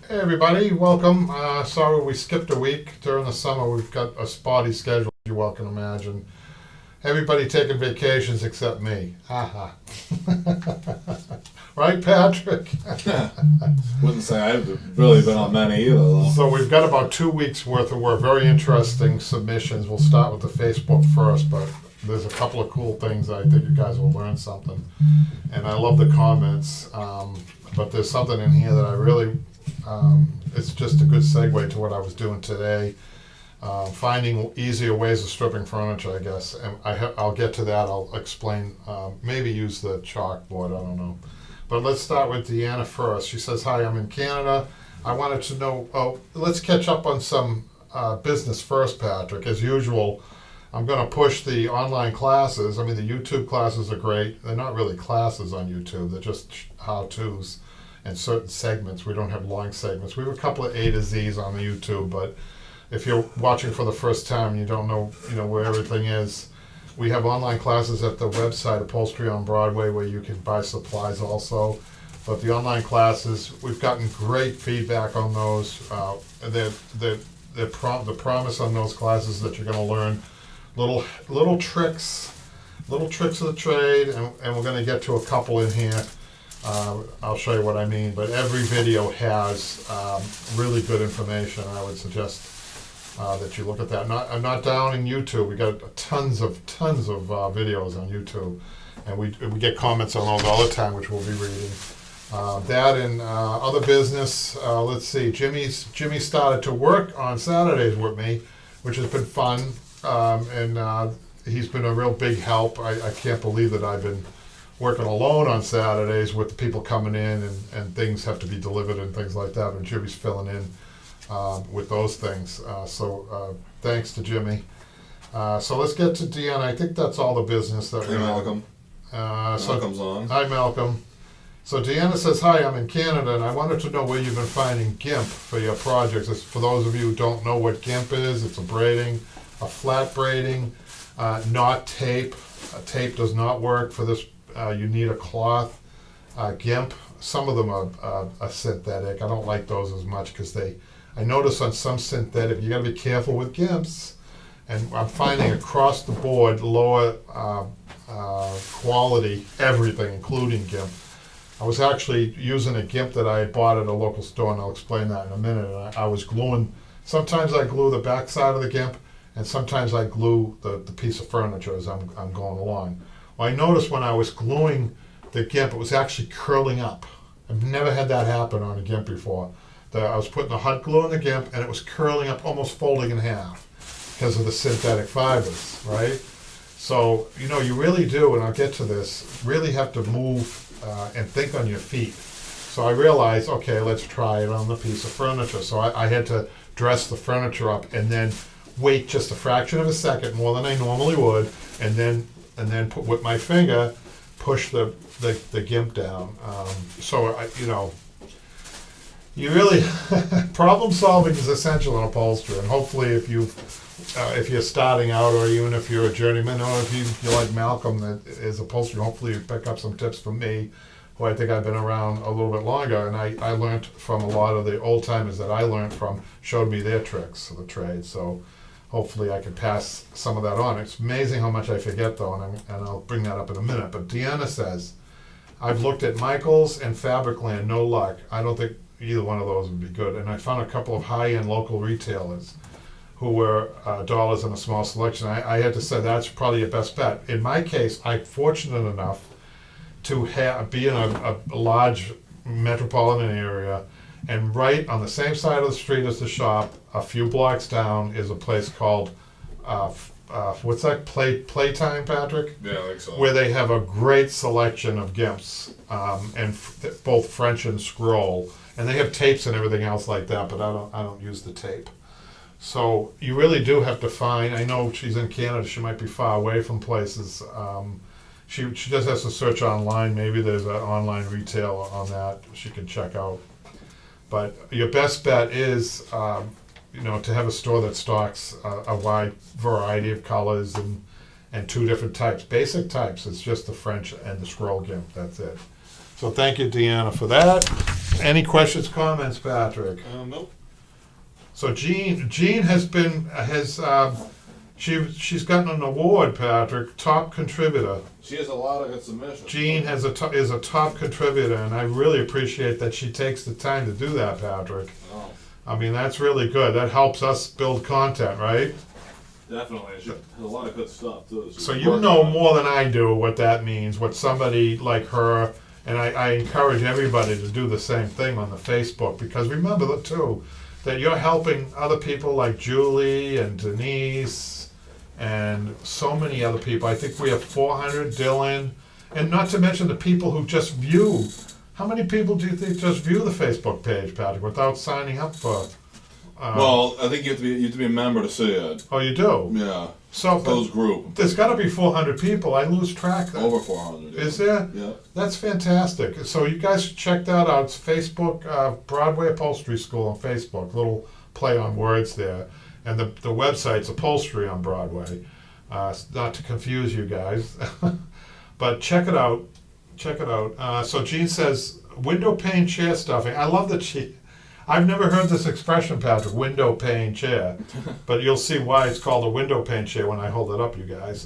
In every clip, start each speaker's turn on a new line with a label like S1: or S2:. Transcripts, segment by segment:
S1: Hey everybody, welcome. Sorry we skipped a week. During the summer we've got a spotty schedule, as you well can imagine. Everybody taking vacations except me. Haha. Right, Patrick?
S2: Wouldn't say I've really been on many either, though.
S1: So we've got about 2 weeks worth of work. Very interesting submissions. We'll start with the Facebook first, but there's a couple of cool things I think you guys will learn something. And I love the comments, but there's something in here that I really, it's just a good segue to what I was doing today. Finding easier ways of stripping furniture, I guess. And I'll get to that. I'll explain, maybe use the chalkboard, I don't know. But let's start with Deanna first. She says, hi, I'm in Canada. I wanted to know, let's catch up on some business first, Patrick. As usual, I'm going to push the online classes. I mean, the YouTube classes are great. They're not really classes on YouTube. They're just how-tos and certain segments. We don't have long segments. We have a couple of A to Z's on the YouTube, but if you're watching for the first time and you don't know, where everything is, we have online classes at the website Upholstery on Broadway where you can buy supplies also. But the online classes, we've gotten great feedback on those. The promise on those classes is that you're going to learn little tricks of the trade, and we're going to get to a couple in here. I'll show you what I mean. But every video has really good information. I would suggest that you look at that. I'm not downing YouTube. We got tons of videos on YouTube, and we get comments on those all the time, which we'll be reading. That and other business. Let's see. Jimmy started to work on Saturdays with me, which has been fun, and he's been a real big help. I can't believe that I've been working alone on Saturdays with the people coming in, and things have to be delivered and things like that. And Jimmy's filling in with those things. So thanks to Jimmy. So let's get to Deanna. I think that's all the business that we
S2: Hey,
S1: have.
S2: Malcolm. Malcolm's on.
S1: Hi, Malcolm. So Deanna says, hi, I'm in Canada, and I wanted to know where you've been finding GIMP for your projects. For those of you who don't know what GIMP is, it's a flat braiding, not tape. Tape does not work for this. You need a cloth. GIMP, some of them are synthetic. I don't like those as much because I notice on some synthetic, you got to be careful with GIMPs. And I'm finding across the board lower quality everything, including GIMP. I was actually using a GIMP that I had bought at a local store, and I'll explain that in a minute. And I was gluing, sometimes I glue the back side of the GIMP, and sometimes I glue the piece of furniture as I'm going along. Well, I noticed when I was gluing the GIMP, it was actually curling up. I've never had that happen on a GIMP before. I was putting the hot glue in the GIMP, and it was curling up, almost folding in half because of the synthetic fibers, right? So, you really do, and I'll get to this, really have to move and think on your feet. So I realized, okay, let's try it on the piece of furniture. So I had to dress the furniture up and then wait just a fraction of a second, more than I normally would, and then put with my finger, push the GIMP down. You really, problem solving is essential in upholstery, and hopefully if you're starting out, or even if you're a journeyman, or if you're like Malcolm that is upholstery, hopefully you pick up some tips from me, who I think I've been around a little bit longer, and I learned from a lot of the old timers that I learned from, showed me their tricks of the trade, so hopefully I can pass some of that on. It's amazing how much I forget though, and I'll bring that up in a minute. But Deanna says, I've looked at Michaels and Fabricland, no luck. I don't think either one of those would be good. And I found a couple of high-end local retailers who were dollars in a small selection. I had to say that's probably your best bet. In my case, I'm fortunate enough to be in a large metropolitan area, and right on the same side of the street as the shop, a few blocks down, is a place called, what's that, Playtime, Patrick?
S2: Yeah, I think so.
S1: Where they have a great selection of GIMPs, and both French and scroll. And they have tapes and everything else like that, but I don't use the tape. So you really do have to find, I know she's in Canada, she might be far away from places. She just has to search online. Maybe there's an online retailer on that she can check out. But your best bet is, to have a store that stocks a wide variety of colors and two different types, basic types. It's just the French and the scroll GIMP. That's it. So thank you, Deanna, for that. Any questions, comments, Patrick?
S2: Nope.
S1: So Jean she's gotten an award, Patrick, top contributor.
S2: She has a lot of good submissions.
S1: Jean is a top contributor, and I really appreciate that she takes the time to do that, Patrick.
S2: Oh,
S1: I mean, that's really good. That helps us build content, right?
S2: definitely. She has a lot of good stuff too. She's
S1: So you
S2: working
S1: know
S2: on it.
S1: more than I do what that means, what somebody like her, and I encourage everybody to do the same thing on the Facebook, because remember too, that you're helping other people like Julie and Denise and so many other people. I think we have 400, Dylan, and not to mention the people who just view. How many people do you think just view the Facebook page, Patrick, without signing up for?
S2: Well, I think you have to be a member to see it.
S1: Oh, you do?
S2: Yeah.
S1: So
S2: Closed group.
S1: there's got to be 400 people. I lose track.
S2: Over 400. Yeah.
S1: Is there?
S2: Yeah.
S1: That's fantastic. So you guys should check that out. It's Facebook, Broadway Upholstery School on Facebook. Little play on words there. And the website's Upholstery on Broadway. Not to confuse you guys. But check it out. Check it out. So Jean says, window pane chair stuffing. I love that I've never heard this expression, Patrick, window pane chair. But you'll see why it's called a window pane chair when I hold it up, you guys.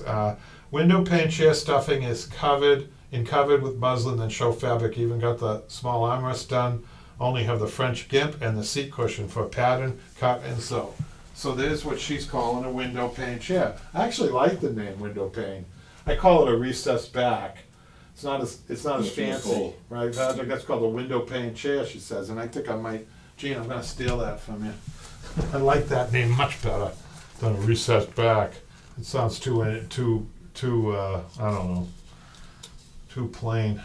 S1: Window pane chair stuffing is covered with muslin and show fabric. Even got the small armrest done. Only have the French gimp and the seat cushion for pattern, cut, and sew. So there's what she's calling a window pane chair. I actually like the name window pane. I call it a recessed back. It's not as fancy,
S2: cool.
S1: right, Patrick? That's called a window pane chair, she says. And I think I might, Gene, I'm gonna steal that from you. I like that name much better than a recessed back. It sounds too I don't know, too plain.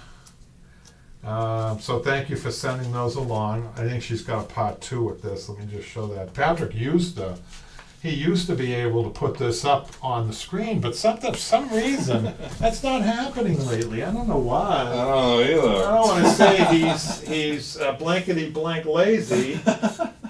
S1: So thank you for sending those along. I think she's got a part 2 with this. Let me just show that. Patrick used to be able to put this up on the screen, but for some reason that's not happening lately. I don't know why.
S2: I don't know either.
S1: I don't want to say he's blankety blank lazy,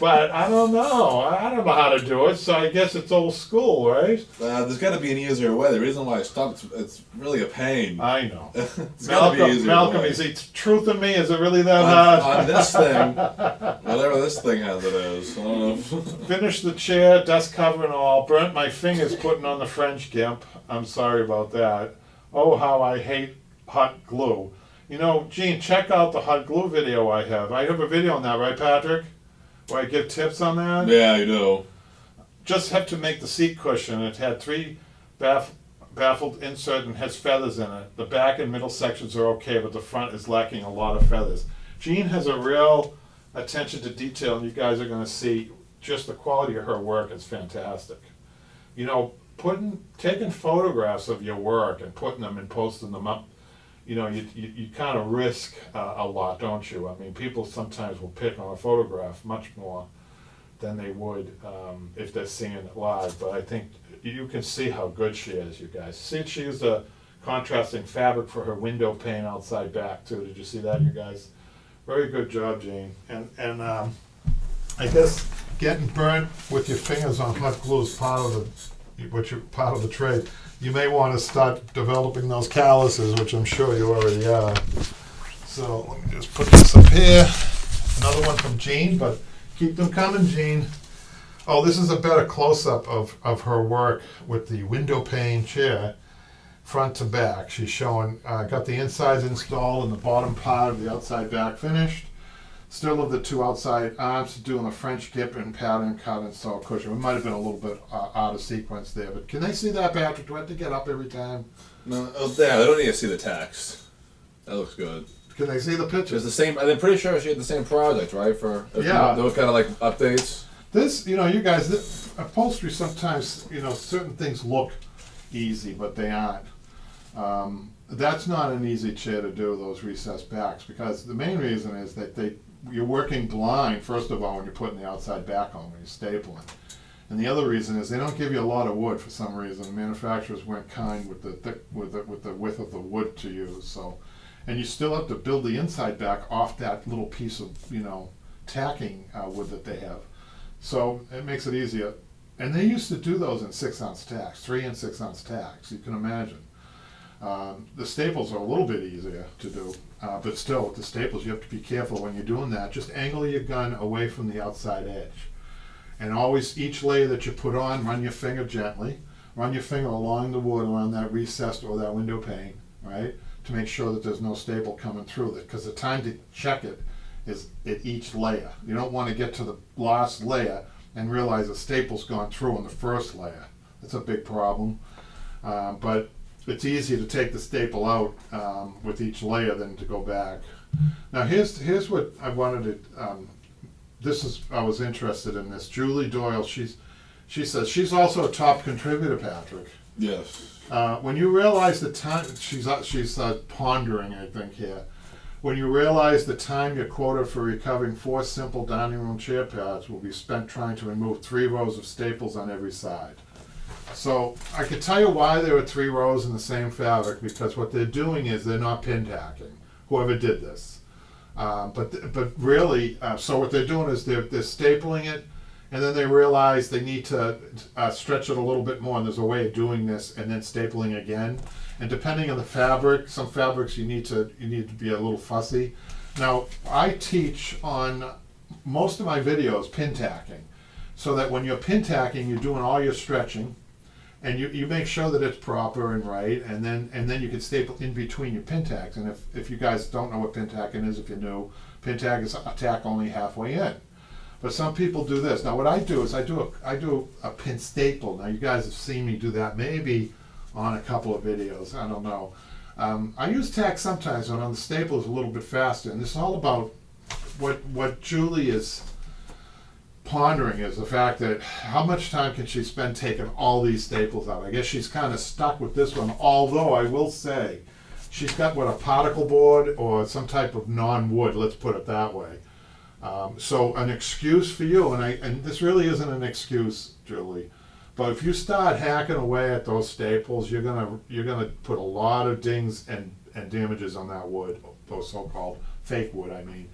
S1: but I don't know. I don't know how to do it, so I guess it's old school, right?
S2: There's got to be an easier way. The reason why I stopped, it's really a pain.
S1: I know.
S2: It's got to be easier.
S1: Malcolm,
S2: way.
S1: is he truthing me? Is it really that hard?
S2: On this thing, whatever this thing has it is. I don't know.
S1: Finished the chair, dust cover and all. Burnt my fingers putting on the French gimp. I'm sorry about that. Oh, how I hate hot glue. You know, Gene, check out the hot glue video I have. I have a video on that, right, Patrick? Where I give tips on that?
S2: Yeah, you do.
S1: Just have to make the seat cushion. It had 3 baffled insert and has feathers in it. The back and middle sections are okay, but the front is lacking a lot of feathers. Jean has a real attention to detail, and you guys are going to see just the quality of her work is fantastic. You know, taking photographs of your work and putting them and posting them up, you know, you kind of risk a lot, don't you? I mean, people sometimes will pick on a photograph much more than they would if they're seeing it live. But I think you can see how good she is, you guys. See, she used a contrasting fabric for her window pane outside back too. Did you see that, you guys? Very good job, Jean. And I guess getting burnt with your fingers on hot glue is part of the trade. You may want to start developing those calluses, which I'm sure you already are. So let me just put this up here. Another one from Jean, but keep them coming, Jean. Oh, this is a better close-up of her work with the window pane chair, front to back. She's showing, got the insides installed and the bottom part of the outside back finished. Still have the 2 outside arms doing the French gimp and pattern cut and sew cushion. It might have been a little bit out of sequence there, but can they see that, Patrick? Do I have to get up every time?
S2: No, yeah, they don't need to see the text. That looks good.
S1: Can they see the
S2: It's
S1: pictures?
S2: the same. I'm pretty sure she had the same project, right?
S1: Yeah.
S2: Those kind of like updates.
S1: This, you know, you guys, upholstery sometimes, you know, certain things look easy, but they aren't. That's not an easy chair to do, those recessed backs, because the main reason is that you're working blind, first of all, when you're putting the outside back on, when you're stapling. And the other reason is they don't give you a lot of wood for some reason. The manufacturers weren't kind with the width of the wood to use. So, and you still have to build the inside back off that little piece of, you know, tacking wood that they have. So it makes it easier. And they used to do those in 6-ounce tacks, 3 and 6-ounce tacks. You can imagine. The staples are a little bit easier to do, but still, with the staples, you have to be careful when you're doing that. Just angle your gun away from the outside edge. And always, each layer that you put on, run your finger gently. Run your finger along the wood, around that recessed or that window pane, right? To make sure that there's no staple coming through it. Because the time to check it is at each layer. You don't want to get to the last layer and realize the staple's gone through on the first layer. That's a big problem. But it's easier to take the staple out with each layer than to go back. Now here's what I wanted to, I was interested in this. Julie Doyle, she says she's also a top contributor, Patrick.
S2: Yes.
S1: When you realize the time, she's pondering, I think, here. When you realize the time you're quoted for recovering 4 simple dining room chair pads will be spent trying to remove 3 rows of staples on every side. So I could tell you why there were 3 rows in the same fabric, because what they're doing is they're not pin tacking, whoever did this. But really, so what they're doing is they're stapling it, and then they realize they need to stretch it a little bit more, and there's a way of doing this, and then stapling again. And depending on the fabric, some fabrics you need to be a little fussy. Now, I teach on most of my videos pin tacking, so that when you're pin tacking, you're doing all your stretching, and you make sure that it's proper and right, and then you can staple in between your pin tacks. And if you guys don't know what pin tacking is, if you're new, pin tack is a tack only halfway in. But some people do this. Now what I do is I do a pin staple. Now you guys have seen me do that maybe on a couple of videos. I don't know. I use tack sometimes, and on the staple is a little bit faster. And this is all about what Julie is pondering, is the fact that how much time can she spend taking all these staples out. I guess she's kind of stuck with this one, although I will say she's got a particle board or some type of non-wood, let's put it that way. So an excuse for you, and this really isn't an excuse, Julie, but if you start hacking away at those staples, you're gonna put a lot of dings and damages on that wood, those so-called fake wood, I mean.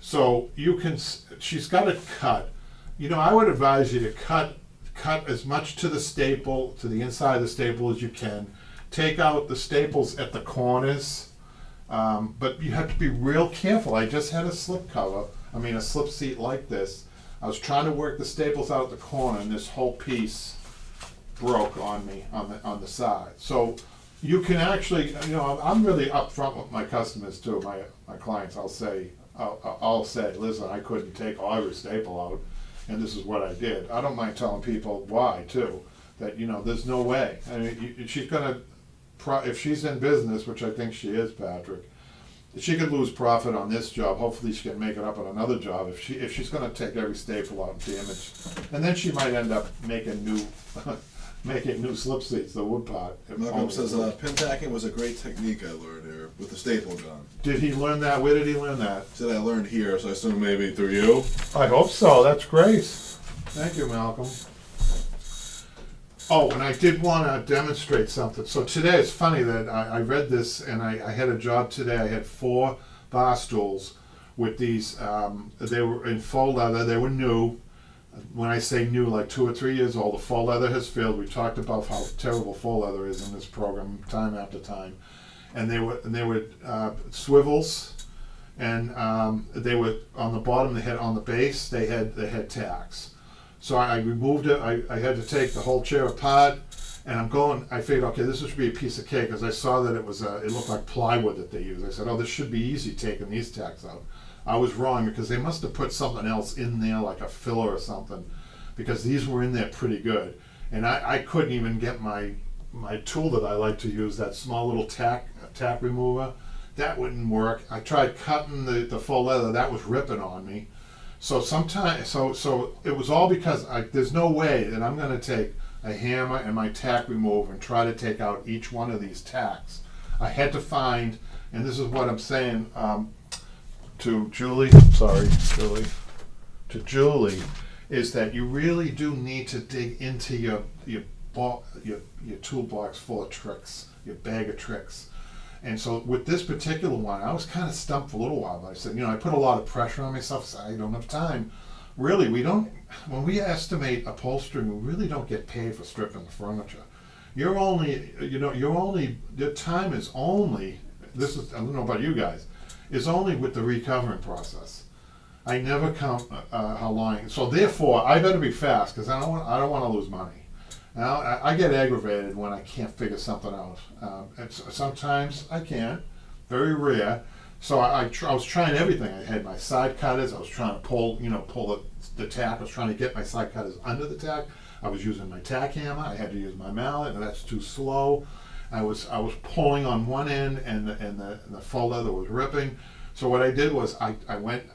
S1: So she's got to cut. I would advise you to cut as much to the staple, to the inside of the staple as you can. Take out the staples at the corners, but you have to be real careful. I just had a slip seat like this. I was trying to work the staples out at the corner, and this whole piece broke on me on the side. So you can actually, I'm really upfront with my customers too, my clients. I'll say, listen, I couldn't take every staple out, and this is what I did. I don't mind telling people why too. That there's no way. I mean, she's gonna, if she's in business, which I think she is, Patrick. She could lose profit on this job. Hopefully she can make it up on another job if she's going to take every staple out and damage. And then she might end up making new slip seats, the wood part.
S3: Malcolm says pin tacking was a great technique I learned here with the staple gun.
S1: Did he learn that? Where did he learn that?
S3: Said I learned here, so I assume maybe through you.
S1: I hope so. That's great. Thank you, Malcolm. Oh, and I did want to demonstrate something. So today, it's funny that I read this, and I had a job today. I had 4 bar stools with these. They were in faux leather. They were new. When I say new, like 2 or 3 years old. The faux leather has failed. We talked about how terrible faux leather is in this program time after time. And they were swivels, and they were on the bottom. They had on the base. They had tacks. So I removed it. I had to take the whole chair apart, and I figured, okay, this should be a piece of cake, because I saw that it looked like plywood that they used. I said, oh, this should be easy taking these tacks out. I was wrong, because they must have put something else in there, like a filler or something, because these were in there pretty good. And I couldn't even get my tool that I like to use, that small little tack remover. That wouldn't work. I tried cutting the faux leather. That was ripping on me. So it was all because there's no way that I'm going to take a hammer and my tack remover and try to take out each one of these tacks. I had to find, and this is what I'm saying to Julie, is that you really do need to dig into your toolbox full of tricks, your bag of tricks. And so with this particular one, I was kind of stumped for a little while. But I said, I put a lot of pressure on myself. So I don't have time. Really, when we estimate upholstery, we really don't get paid for stripping the furniture. You're only, your time is only, this is, I don't know about you guys, is only with the recovering process. I never count how long, so therefore, I better be fast, because I don't want to lose money. Now, I get aggravated when I can't figure something out. Sometimes I can't, very rare. So I was trying everything. I had my side cutters. I was trying to pull the tack. I was trying to get my side cutters under the tack. I was using my tack hammer. I had to use my mallet, and that's too slow. I was pulling on one end, and the faux leather was ripping. So what I did was I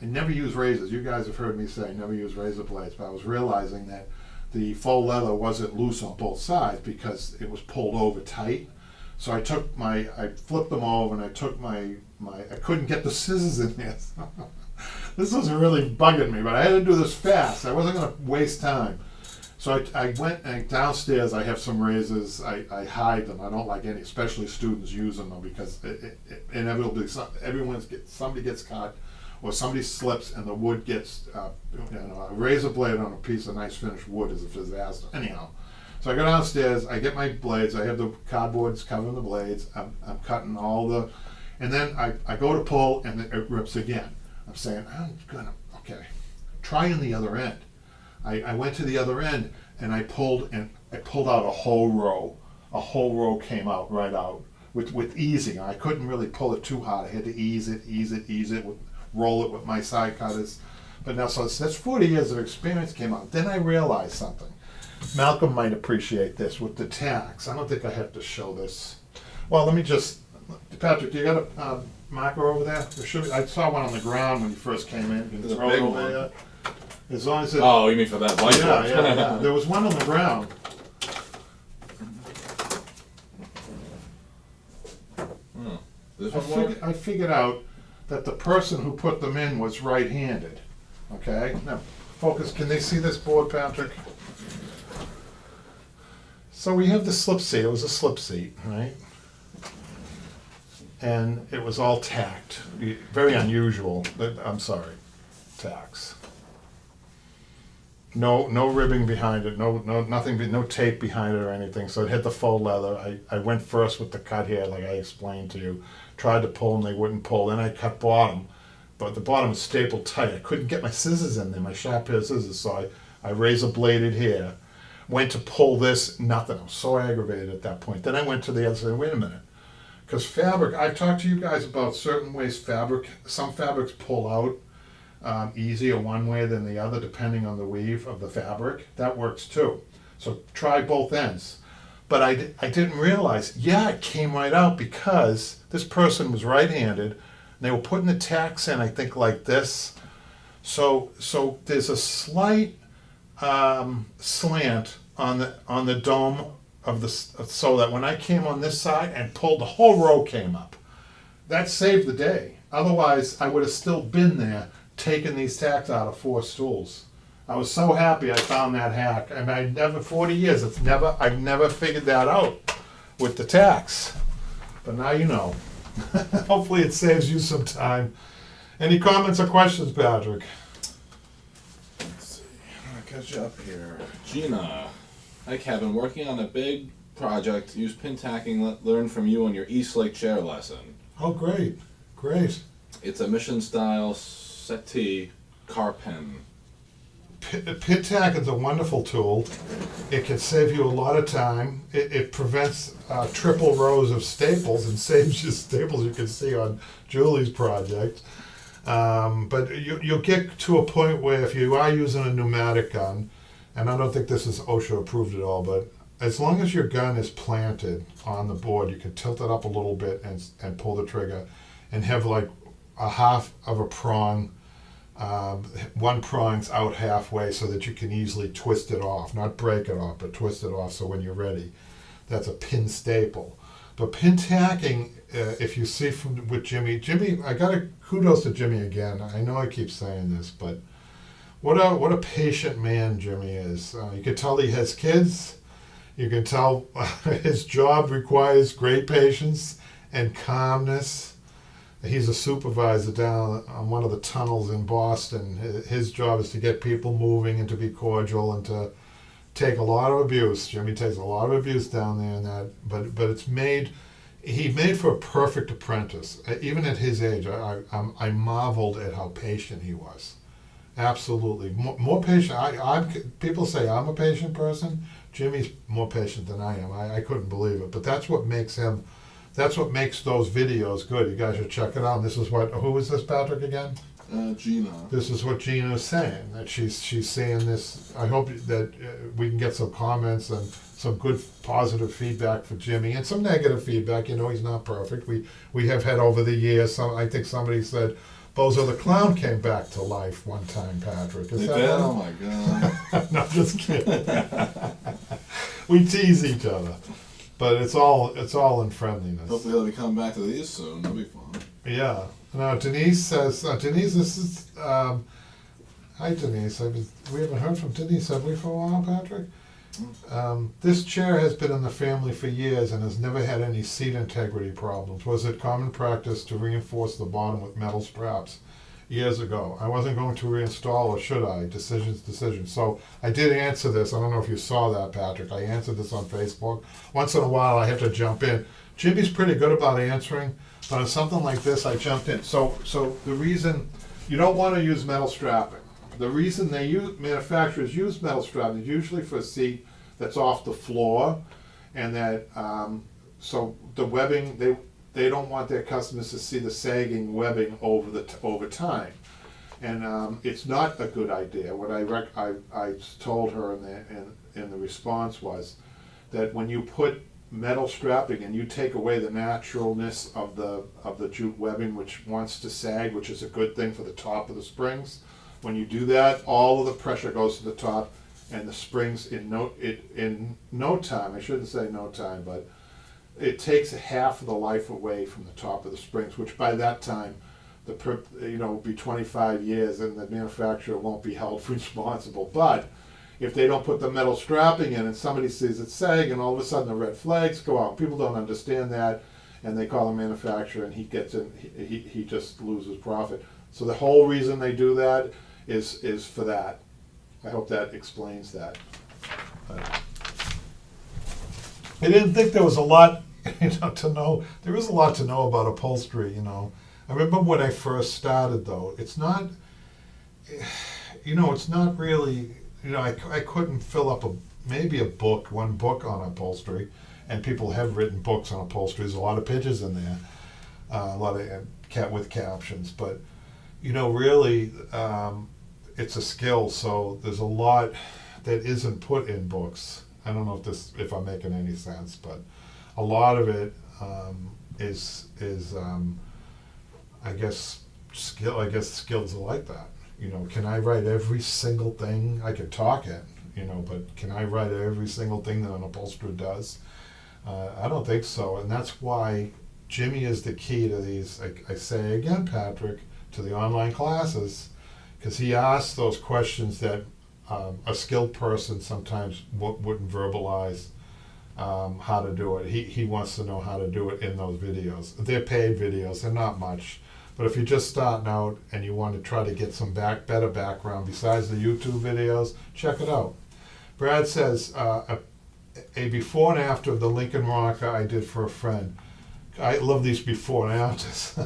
S1: never use razors. You guys have heard me say I never use razor blades, but I was realizing that the faux leather wasn't loose on both sides because it was pulled over tight. So I flipped them over, and I took I couldn't get the scissors in there. This was really bugging me, but I had to do this fast. I wasn't going to waste time. So I went and downstairs. I have some razors. I hide them. I don't like any, especially students using them, because it inevitably somebody gets caught, or somebody slips and the wood gets, a razor blade on a piece of nice finished wood is a disaster. Anyhow, so I go downstairs, I get my blades, I have the cardboards covering the blades, I'm cutting and then I go to pull, and it rips again. I'm saying, okay, trying the other end. I went to the other end, and I pulled out a whole row. A whole row came out right out with easing. I couldn't really pull it too hard. I had to ease it, roll it with my side cutters. But now, so that's 40 years of experience came out. Then I realized something. Malcolm might appreciate this with the tacks. I don't think I have to show this. Well, let me just, Patrick, do you got a marker over there? I saw one on the ground when you first came in. You can
S3: There's a
S1: throw
S3: big
S1: it over
S3: one.
S1: there. As long as it.
S2: Oh, you mean for that whiteboard?
S1: Yeah. There was one on the ground.
S2: This one more?
S1: I figured out that the person who put them in was right-handed. Okay? Now, focus. Can they see this board, Patrick? So we have the slip seat. It was a slip seat, right? And it was all tacked. Very unusual. I'm sorry. Tacks. No ribbing behind it, nothing, no tape behind it or anything. So it hit the faux leather. I went first with the cut here, like I explained to you. Tried to pull them, they wouldn't pull. Then I cut bottom, but the bottom was stapled tight. I couldn't get my scissors in there, my sharp pair of scissors. So I razor bladed here. Went to pull this, nothing. I was so aggravated at that point. Then I went to the other side. Wait a minute, because fabric. I've talked to you guys about certain ways some fabrics pull out. Easier one way than the other, depending on the weave of the fabric. That works too. So try both ends. But I didn't realize, it came right out because this person was right-handed, and they were putting the tacks in, I think, like this. So there's a slight slant on the dome so that when I came on this side and pulled, the whole row came up. That saved the day. Otherwise, I would have still been there taking these tacks out of 4 stools. I was so happy I found that hack. And 40 years, I've never figured that out with the tacks. But now you know. Hopefully it saves you some time. Any comments or questions, Patrick?
S2: Let's see. I'll catch you up here. Gina. Hi, Kevin. Working on a big project. Use pin tacking. Learn from you on your East Lake chair lesson.
S1: Oh, great.
S2: It's a mission style settee car pin.
S1: Pin tack is a wonderful tool. It can save you a lot of time. It prevents triple rows of staples and saves you staples you can see on Julie's project. But you'll get to a point where if you are using a pneumatic gun, and I don't think this is OSHA approved at all, but as long as your gun is planted on the board, you can tilt it up a little bit and pull the trigger and have like a half of a prong. One prong's out halfway so that you can easily twist it off, not break it off, but twist it off so when you're ready. That's a pin staple. But pin tacking, if you see with Jimmy, I gotta kudos to Jimmy again. I know I keep saying this, but what a patient man Jimmy is. You can tell he has kids. You can tell his job requires great patience and calmness. He's a supervisor down on one of the tunnels in Boston. His job is to get people moving and to be cordial and take a lot of abuse. Jimmy takes a lot of abuse down there, and but it's made. He made for a perfect apprentice. Even at his age, I marveled at how patient he was. Absolutely, more patient. People say I'm a patient person. Jimmy's more patient than I am. I couldn't believe it, but that's what makes him. That's what makes those videos good. You guys should check it out. And this is what. Who is this, Patrick, again?
S3: Gina.
S1: This is what Gina's saying. That she's saying this. I hope that we can get some comments and some good positive feedback for Jimmy and some negative feedback. You know, he's not perfect. We have had over the years. I think somebody said Bozo the Clown came back to life one time, Patrick. Is
S3: They
S1: that
S3: did?
S1: right?
S3: Oh my god.
S1: No, just kidding. We tease each other, but it's all in friendliness.
S3: Hopefully he'll be coming back to these soon. That'll be fun.
S1: Yeah. Now Denise says, Denise, this is. Hi Denise. We haven't heard from Denise, have we, for a while, Patrick? This chair has been in the family for years and has never had any seat integrity problems. Was it common practice to reinforce the bottom with metal straps years ago? I wasn't going to reinstall, or should I? Decisions. So I did answer this. I don't know if you saw that, Patrick. I answered this on Facebook. Once in a while I have to jump in. Jimmy's pretty good about answering, but on something like this I jumped in. So the reason you don't want to use metal strapping. The reason manufacturers use metal strapping is usually for a seat that's off the floor, and that so the webbing they don't want their customers to see the sagging webbing over time, and it's not a good idea. What I told her in the response was that when you put metal strapping and you take away the naturalness of the jute webbing, which wants to sag, which is a good thing for the top of the springs. When you do that, all of the pressure goes to the top, and the springs in no time. I shouldn't say no time, but it takes half of the life away from the top of the springs. Which by that time, will be 25 years, and the manufacturer won't be held responsible. But if they don't put the metal strapping in, and somebody sees it sag, and all of a sudden the red flags go out, people don't understand that, and they call the manufacturer, and he gets in. He just loses profit. So the whole reason they do that is for that. I hope that explains that. But I didn't think there was a lot, to know. There is a lot to know about upholstery, I remember when I first started, though. It's not, it's not really, I couldn't fill up one book on upholstery, and people have written books on upholstery. There's a lot of pictures in there, a lot of with captions, but really, it's a skill, so there's a lot that isn't put in books. I don't know if I'm making any sense, but a lot of it is I guess skill. I guess skills are like that. Can I write every single thing? I could talk it, but can I write every single thing that an upholsterer does? I don't think so, and that's why Jimmy is the key to these. I say again, Patrick, to the online classes, because he asks those questions that a skilled person sometimes wouldn't verbalize how to do it. He wants to know how to do it in those videos. They're paid videos, they're not much. But if you're just starting out and you want to try to get some better background besides the YouTube videos, check it out. Brad says, a before and after of the Lincoln Rocker I did for a friend. I love these before and afters.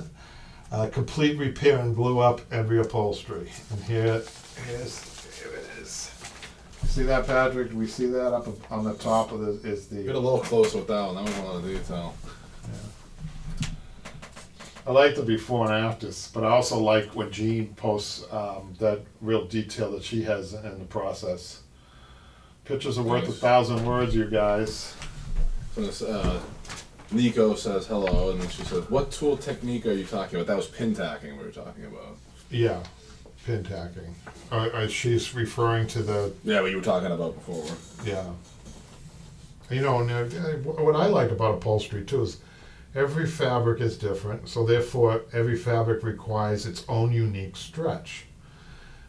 S1: Complete repair and glue up and reupholstery. And here it is. See that, Patrick? We see that up on the top of is the.
S2: Get a little closer with that one. That was a lot of detail.
S1: Yeah. I like the before and afters, but I also like when Jean posts that real detail that she has in the process. Pictures are worth 1,000 words, you guys.
S2: So this, Nico says hello, and then she says, "What tool technique are you talking about?" That was pin tacking we were talking about.
S1: Yeah, pin tacking. She's referring to the.
S2: Yeah, what you were talking about before.
S1: Yeah. What I like about upholstery too is every fabric is different, so therefore every fabric requires its own unique stretch.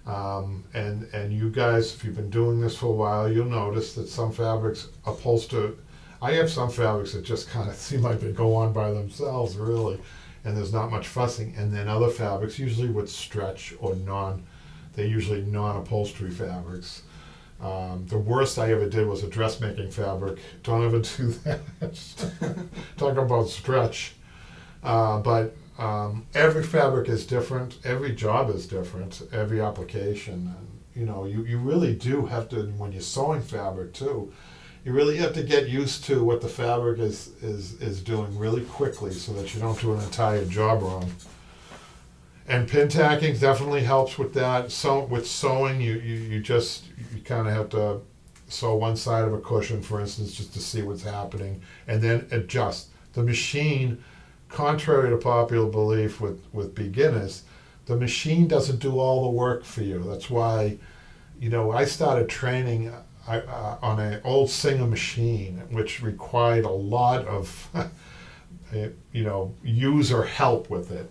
S1: And you guys, if you've been doing this for a while, you'll notice that some fabrics upholster. I have some fabrics that just kind of seem like they go on by themselves, really, and there's not much fussing. And then other fabrics, usually with stretch or they're usually non-upholstery fabrics, The worst I ever did was a dressmaking fabric. Don't ever do that. Talk about stretch. But every fabric is different. Every job is different. Every application. And, you really do have to, when you're sewing fabric too, you really have to get used to what the fabric is doing really quickly so that you don't do an entire job wrong. And pin tacking definitely helps with that. So with sewing, you kind of have to sew one side of a cushion, for instance, just to see what's happening, and then adjust. The machine, contrary to popular belief with beginners, the machine doesn't do all the work for you. That's why, I started training on an old Singer machine, which required a lot of, user help with it.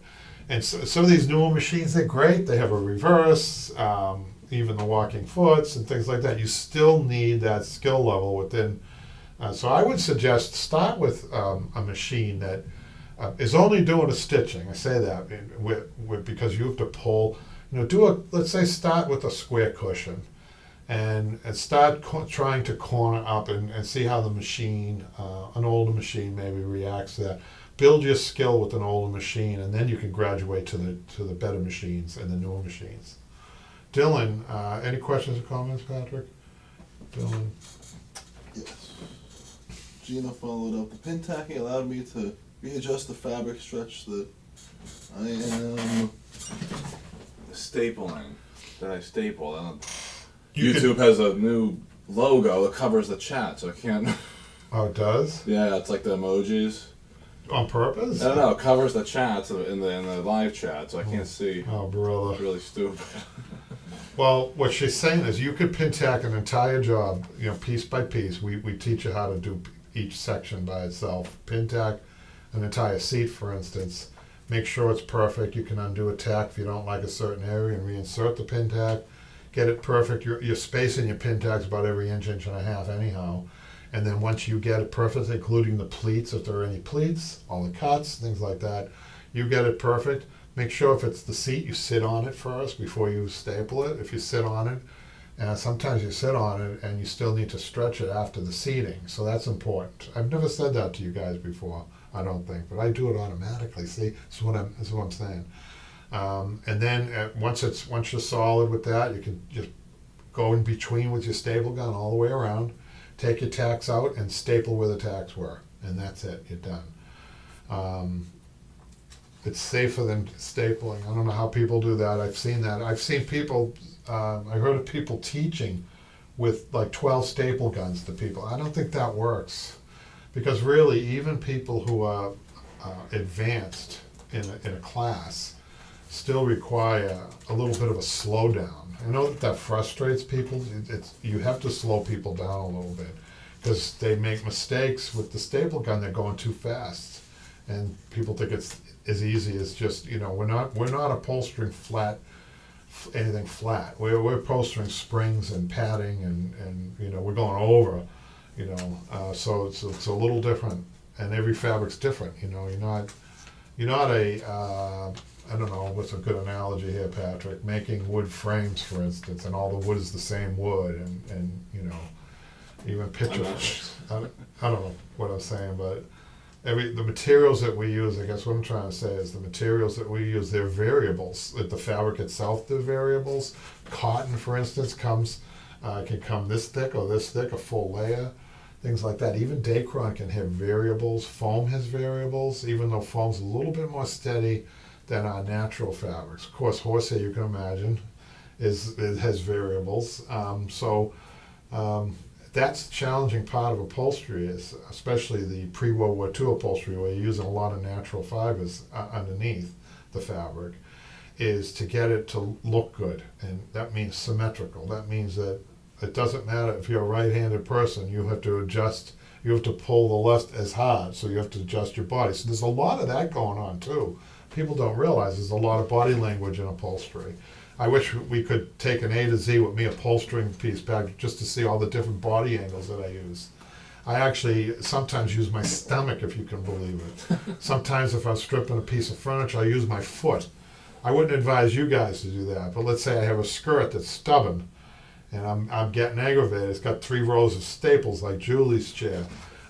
S1: And so, some of these newer machines, they're great. They have a reverse, even the walking foots and things like that. You still need that skill level within. So I would suggest start with a machine that is only doing a stitching. I say that because you have to pull. Let's say start with a square cushion, and start trying to corner up and see how the machine, an older machine, maybe reacts to that. Build your skill with an older machine, and then you can graduate to the better machines and the newer machines. Dylan, any questions or comments, Patrick? Dylan?
S3: Yes. Gina followed up. The pin tacking allowed me to readjust the fabric stretch that I am
S2: Stapling. That I staple.
S1: You
S2: YouTube has a new logo that covers the chat, so I can't.
S1: Oh, it does?
S2: Yeah, it's like the emojis.
S1: On purpose?
S2: I don't know. It covers the chats in the live chat, so I can't see.
S1: Oh, brother.
S2: It's really stupid.
S1: Well, what she's saying is you could pin tack an entire job, piece by piece. We teach you how to do each section by itself. Pin tack an entire seat, for instance. Make sure it's perfect. You can undo a tack if you don't like a certain area and reinsert the pin tack. Get it perfect. Your space in your pin tack's about every inch and a half anyhow. And then once you get it perfect, including the pleats, if there are any pleats, all the cuts, things like that, you get it perfect. Make sure if it's the seat, you sit on it first before you staple it. If you sit on it, and sometimes you sit on it and you still need to stretch it after the seating. So that's important. I've never said that to you guys before, I don't think, but I do it automatically. See, that's what I'm saying. And then once you're solid with that, you can just go in between with your staple gun all the way around. Take your tacks out and staple where the tacks were, and that's it. You're done. It's safer than stapling. I don't know how people do that. I've seen that. I've seen people. I heard of people teaching with like 12 staple guns to people. I don't think that works, because really, even people who are advanced in a class still require a little bit of a slowdown. I know that frustrates people. You have to slow people down a little bit because they make mistakes with the staple gun. They're going too fast, and people think it's as easy as just we're not upholstering anything flat. We're upholstering springs and padding and we're going over, so it's a little different, and every fabric's different. You're not a I don't know what's a good analogy here, Patrick. Making wood frames, for instance, and all the wood is the same wood, and even pictures. I don't know what I'm saying, but the materials that we use, I guess what I'm trying to say is the materials that we use, they're variables. The fabric itself, they're variables. Cotton, for instance, can come this thick or this thick, a full layer, things like that. Even Dacron can have variables. Foam has variables, even though foam's a little bit more steady than our natural fabrics. Of course, horsehair, you can imagine, it has variables. That's the challenging part of upholstery, is especially the pre-World War II upholstery, where you're using a lot of natural fibers underneath the fabric, is to get it to look good, and that means symmetrical. That means that it doesn't matter if you're a right-handed person, you have to adjust. You have to pull the left as hard, so you have to adjust your body. So there's a lot of that going on too. People don't realize there's a lot of body language in upholstery. I wish we could take an A to Z with me upholstering piece back just to see all the different body angles that I use. I actually sometimes use my stomach, if you can believe it. Sometimes if I'm stripping a piece of furniture, I use my foot. I wouldn't advise you guys to do that, but let's say I have a skirt that's stubborn, and I'm getting aggravated. It's got 3 rows of staples like Julie's chair.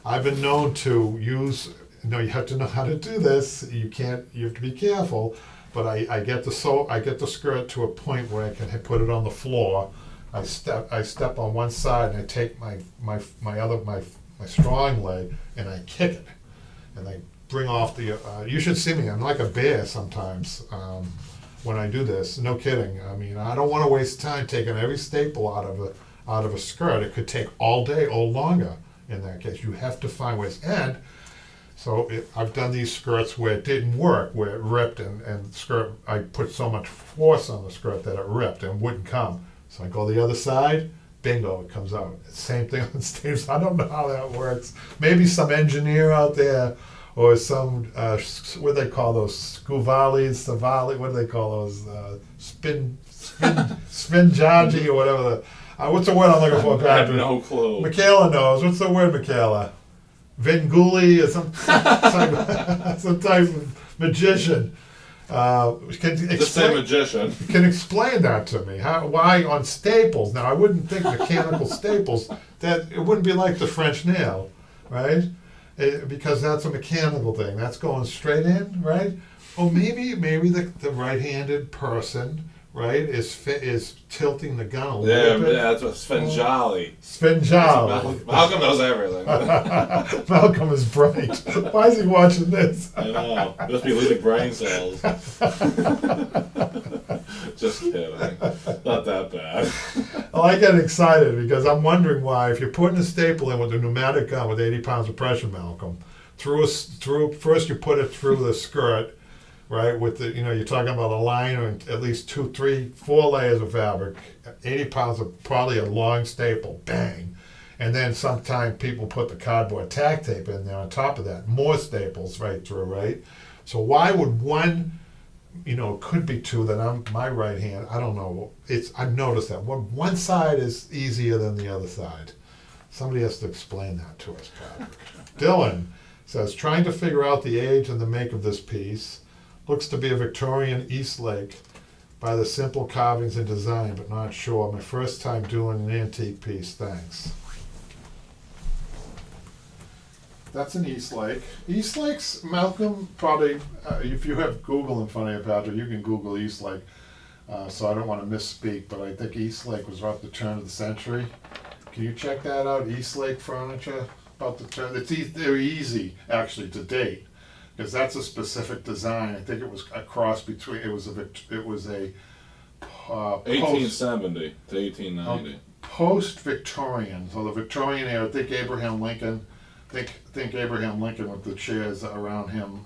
S1: I've been known to use. No, you have to know how to do this. You can't. You have to be careful. But I get the skirt to a point where I can put it on the floor. I step on one side and I take my strong leg and I kick it, and I bring off the. You should see me. I'm like a bear sometimes when I do this. No kidding. I mean, I don't want to waste time taking every staple out of a skirt. It could take all day or longer. In that case, you have to find ways. And so I've done these skirts where it didn't work, where it ripped, and the skirt, I put so much force on the skirt that it ripped and wouldn't come. So I go the other side, bingo, it comes out. Same thing on staples. I don't know how that works. Maybe some engineer out there, or some, what do they call those, Savali, what do they call those, spinjaji, or whatever. What's the word I'm looking for,
S2: I have
S1: Patrick?
S2: no clue.
S1: Michaela knows. What's the word, Michaela? Venguli or some type of magician. Can
S2: The same magician.
S1: can explain that to me. Why on staples? Now I wouldn't think mechanical staples, that it wouldn't be like the French nail, right? Because that's a mechanical thing. That's going straight in, right? Or maybe the right-handed person, right, is tilting the gun a little bit.
S2: Yeah, that's what Svenjali.
S1: Svenjali.
S2: Malcolm knows everything.
S1: Malcolm is bright. Why is he watching this?
S2: I know. He must be losing brain cells. Just kidding. Not that bad.
S1: Well, I get excited because I'm wondering why, if you're putting a staple in with a pneumatic gun with 80 pounds of pressure, Malcolm, first you put it through the skirt, right, with the, you're talking about a line or at least 2, 3, 4 layers of fabric, 80 pounds of probably a long staple, bang. And then sometimes people put the cardboard tack tape in there on top of that, more staples right through, right? So why would one, it could be two, that I'm my right hand, I don't know. I've noticed that one side is easier than the other side. Somebody has to explain that to us, Patrick. Dylan says, trying to figure out the age and the make of this piece. Looks to be a Victorian Eastlake by the simple carvings and design, but not sure. My first time doing an antique piece, thanks. That's an Eastlake. Eastlake's, Malcolm, probably, if you have Google in front of you, Patrick, you can Google Eastlake. So I don't want to misspeak, but I think Eastlake was about the turn of the century. Can you check that out? Eastlake furniture, about the turn. They're easy, actually, to date, because that's a specific design. I think it was a cross between. It was a
S2: 1870 to 1890.
S1: Post-Victorian. So the Victorian era. Think Abraham Lincoln. Think Abraham Lincoln with the chairs around him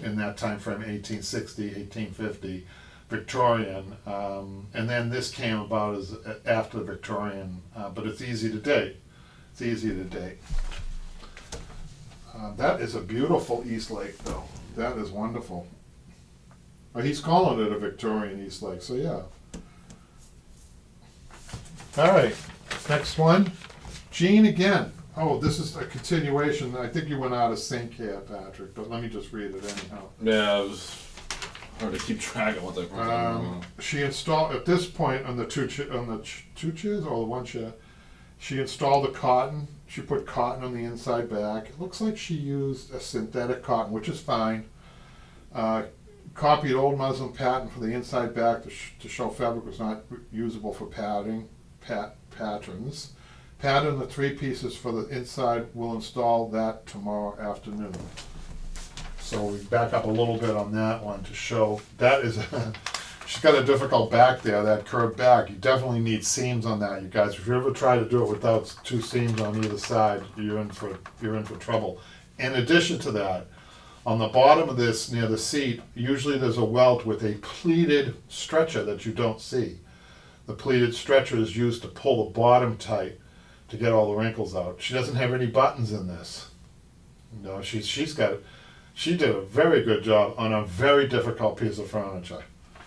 S1: in that time frame, 1860, 1850, Victorian, and then this came about as after the Victorian, but it's easy to date. It's easy to date. That is a beautiful Eastlake, though. That is wonderful. But he's calling it a Victorian Eastlake, so yeah. All right, next one, Jean again. Oh, this is a continuation. I think you went out of sync here, Patrick, but let me just read it anyhow.
S2: Yeah, it was hard to keep track of what they put.
S1: She installed, at this point on the two chairs or the one chair, she installed the cotton. She put cotton on the inside back. It looks like she used a synthetic cotton, which is fine. Copied old muslin pattern for the inside back to show fabric was not usable for patterns. Pattern the 3 pieces for the inside. We'll install that tomorrow afternoon. So we back up a little bit on that one to show that is. She's got a difficult back there, that curved back. You definitely need seams on that, you guys. If you ever try to do it without 2 seams on either side, you're in for trouble. In addition to that, on the bottom of this, near the seat, usually there's a welt with a pleated stretcher that you don't see. The pleated stretcher is used to pull the bottom tight to get all the wrinkles out. She doesn't have any buttons in this. No, she did a very good job on a very difficult piece of furniture.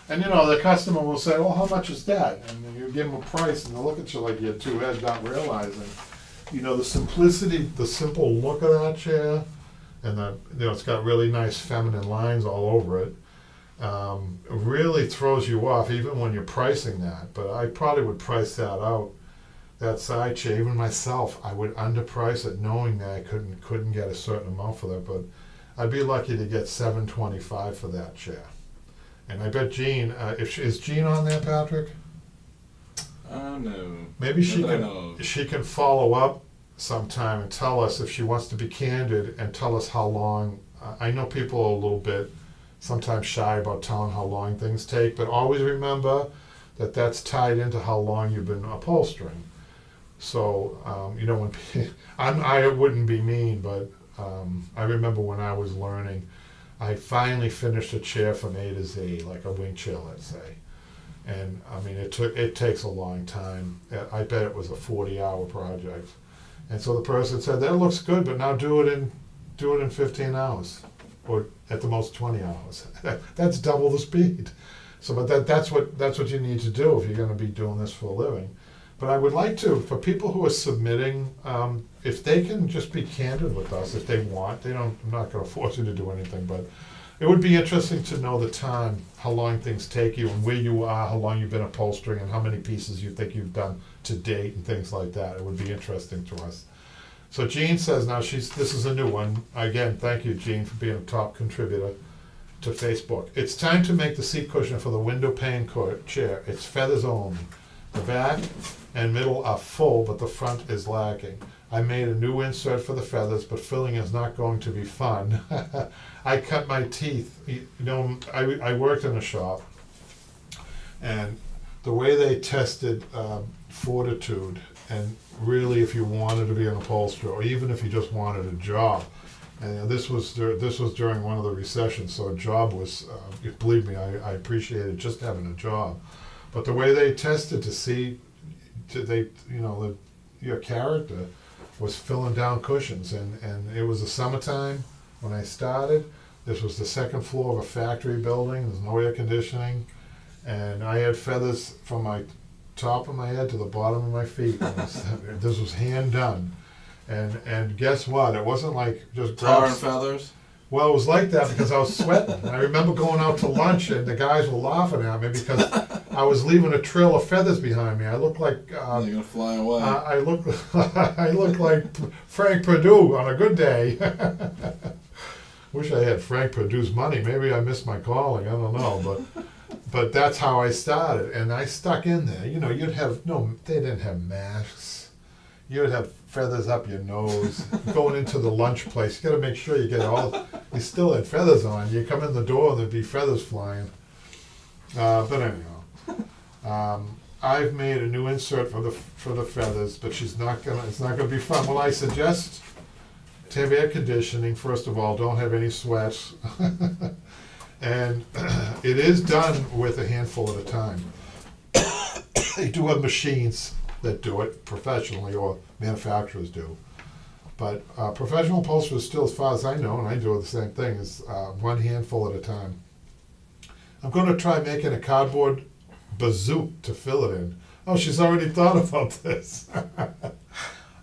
S1: And the customer will say, well, how much is that? And then you give them a price and they'll look at you like you had 2 heads, not realizing, the simplicity, the simple look of that chair, and it's got really nice feminine lines all over it. It really throws you off even when you're pricing that, but I probably would price that out that side chair, even myself, I would underprice it knowing that I couldn't get a certain amount for that, but I'd be lucky to get $725 for that chair. And I bet Jean, is Jean on there, Patrick?
S2: No.
S1: Maybe
S2: Not that I know of.
S1: she can follow up sometime and tell us if she wants to be candid and tell us how long. I know people are a little bit sometimes shy about telling how long things take, but always remember that that's tied into how long you've been upholstering. So when I wouldn't be mean, but I remember when I was learning, I finally finished a chair from A to Z, like a wing chair, let's say. And I mean, it takes a long time. I bet it was a 40-hour project. And so the person said, "That looks good, but now do it in 15 hours, or at the most 20 hours." That's double the speed. So, but that's what you need to do if you're going to be doing this for a living. But I would like to, for people who are submitting, if they can just be candid with us, if they want. I'm not going to force you to do anything, but it would be interesting to know the time, how long things take you, and where you are, how long you've been upholstering, and how many pieces you think you've done to date, and things like that. It would be interesting to us. So Jean says now this is a new one. Again, thank you, Jean, for being a top contributor to Facebook. It's time to make the seat cushion for the window pane chair. It's feathers only. The back and middle are full, but the front is lacking. I made a new insert for the feathers, but filling is not going to be fun. I cut my teeth. I worked in a shop, and the way they tested fortitude, and really if you wanted to be an upholsterer, or even if you just wanted a job, and this was during one of the recessions, so a job was, believe me, I appreciated just having a job. But the way they tested to see, your character was filling down cushions, and it was the summertime when I started. This was the second floor of a factory building. There's no air conditioning, and I had feathers from my top of my head to the bottom of my feet. This was hand done, and guess what? It wasn't like just
S3: Tar and feathers.
S1: Well, it was like that because I was sweating. I remember going out to lunch and the guys were laughing at me because I was leaving a trail of feathers behind me. I looked like
S3: They're gonna fly away.
S1: I look like Frank Perdue on a good day. Wish I had Frank Perdue's money. Maybe I missed my calling. I don't know, but that's how I started, and I stuck in there. They didn't have masks. You'd have feathers up your nose. Going into the lunch place, you got to make sure you get you still had feathers on. You come in the door and there'd be feathers flying. But anyhow, I've made a new insert for the feathers, but it's not gonna be fun. Well, I suggest to have air conditioning. First of all, don't have any sweats. And it is done with a handful at a time. They do have machines that do it professionally, or manufacturers do. But professional upholsterers still, as far as I know, and I do the same thing, is one handful at a time. I'm going to try making a cardboard bazooka to fill it in. Oh, she's already thought about this.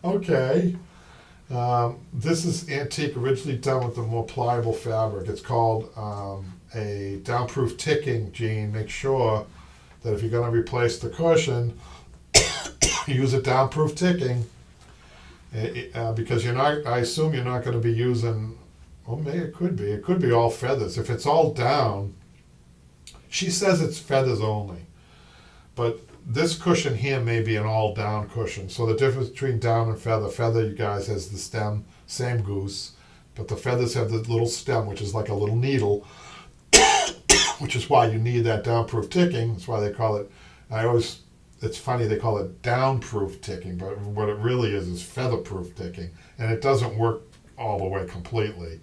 S1: Okay. This is antique, originally done with a more pliable fabric. It's called a downproof ticking, Gene. Make sure that if you're going to replace the cushion, use a downproof ticking, because I assume you're not going to be using, well, maybe it could be all feathers. If it's all down, she says it's feathers only, but this cushion here may be an all down cushion. So the difference between down and feather, you guys, has the stem, same goose, but the feathers have the little stem, which is like a little needle, which is why you need that downproof ticking. That's why they call it, it's funny, they call it downproof ticking, but what it really is featherproof ticking, and it doesn't work all the way completely.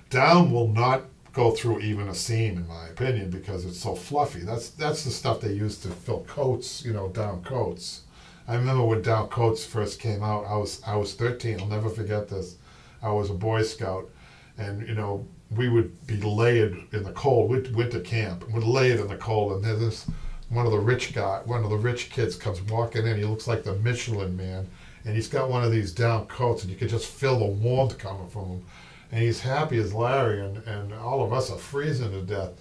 S1: Down will not go through even a seam, in my opinion, because it's so fluffy. That's the stuff they use to fill coats, down coats. I remember when down coats first came out. I was 13. I'll never forget this. I was a Boy Scout, and we would be laid in the cold. Winter camp, we'd lay it in the cold, and there's this. One of the rich kids comes walking in. He looks like the Michelin Man, and he's got one of these down coats, and you could just feel the warmth coming from him. And he's happy as Larry, and all of us are freezing to death.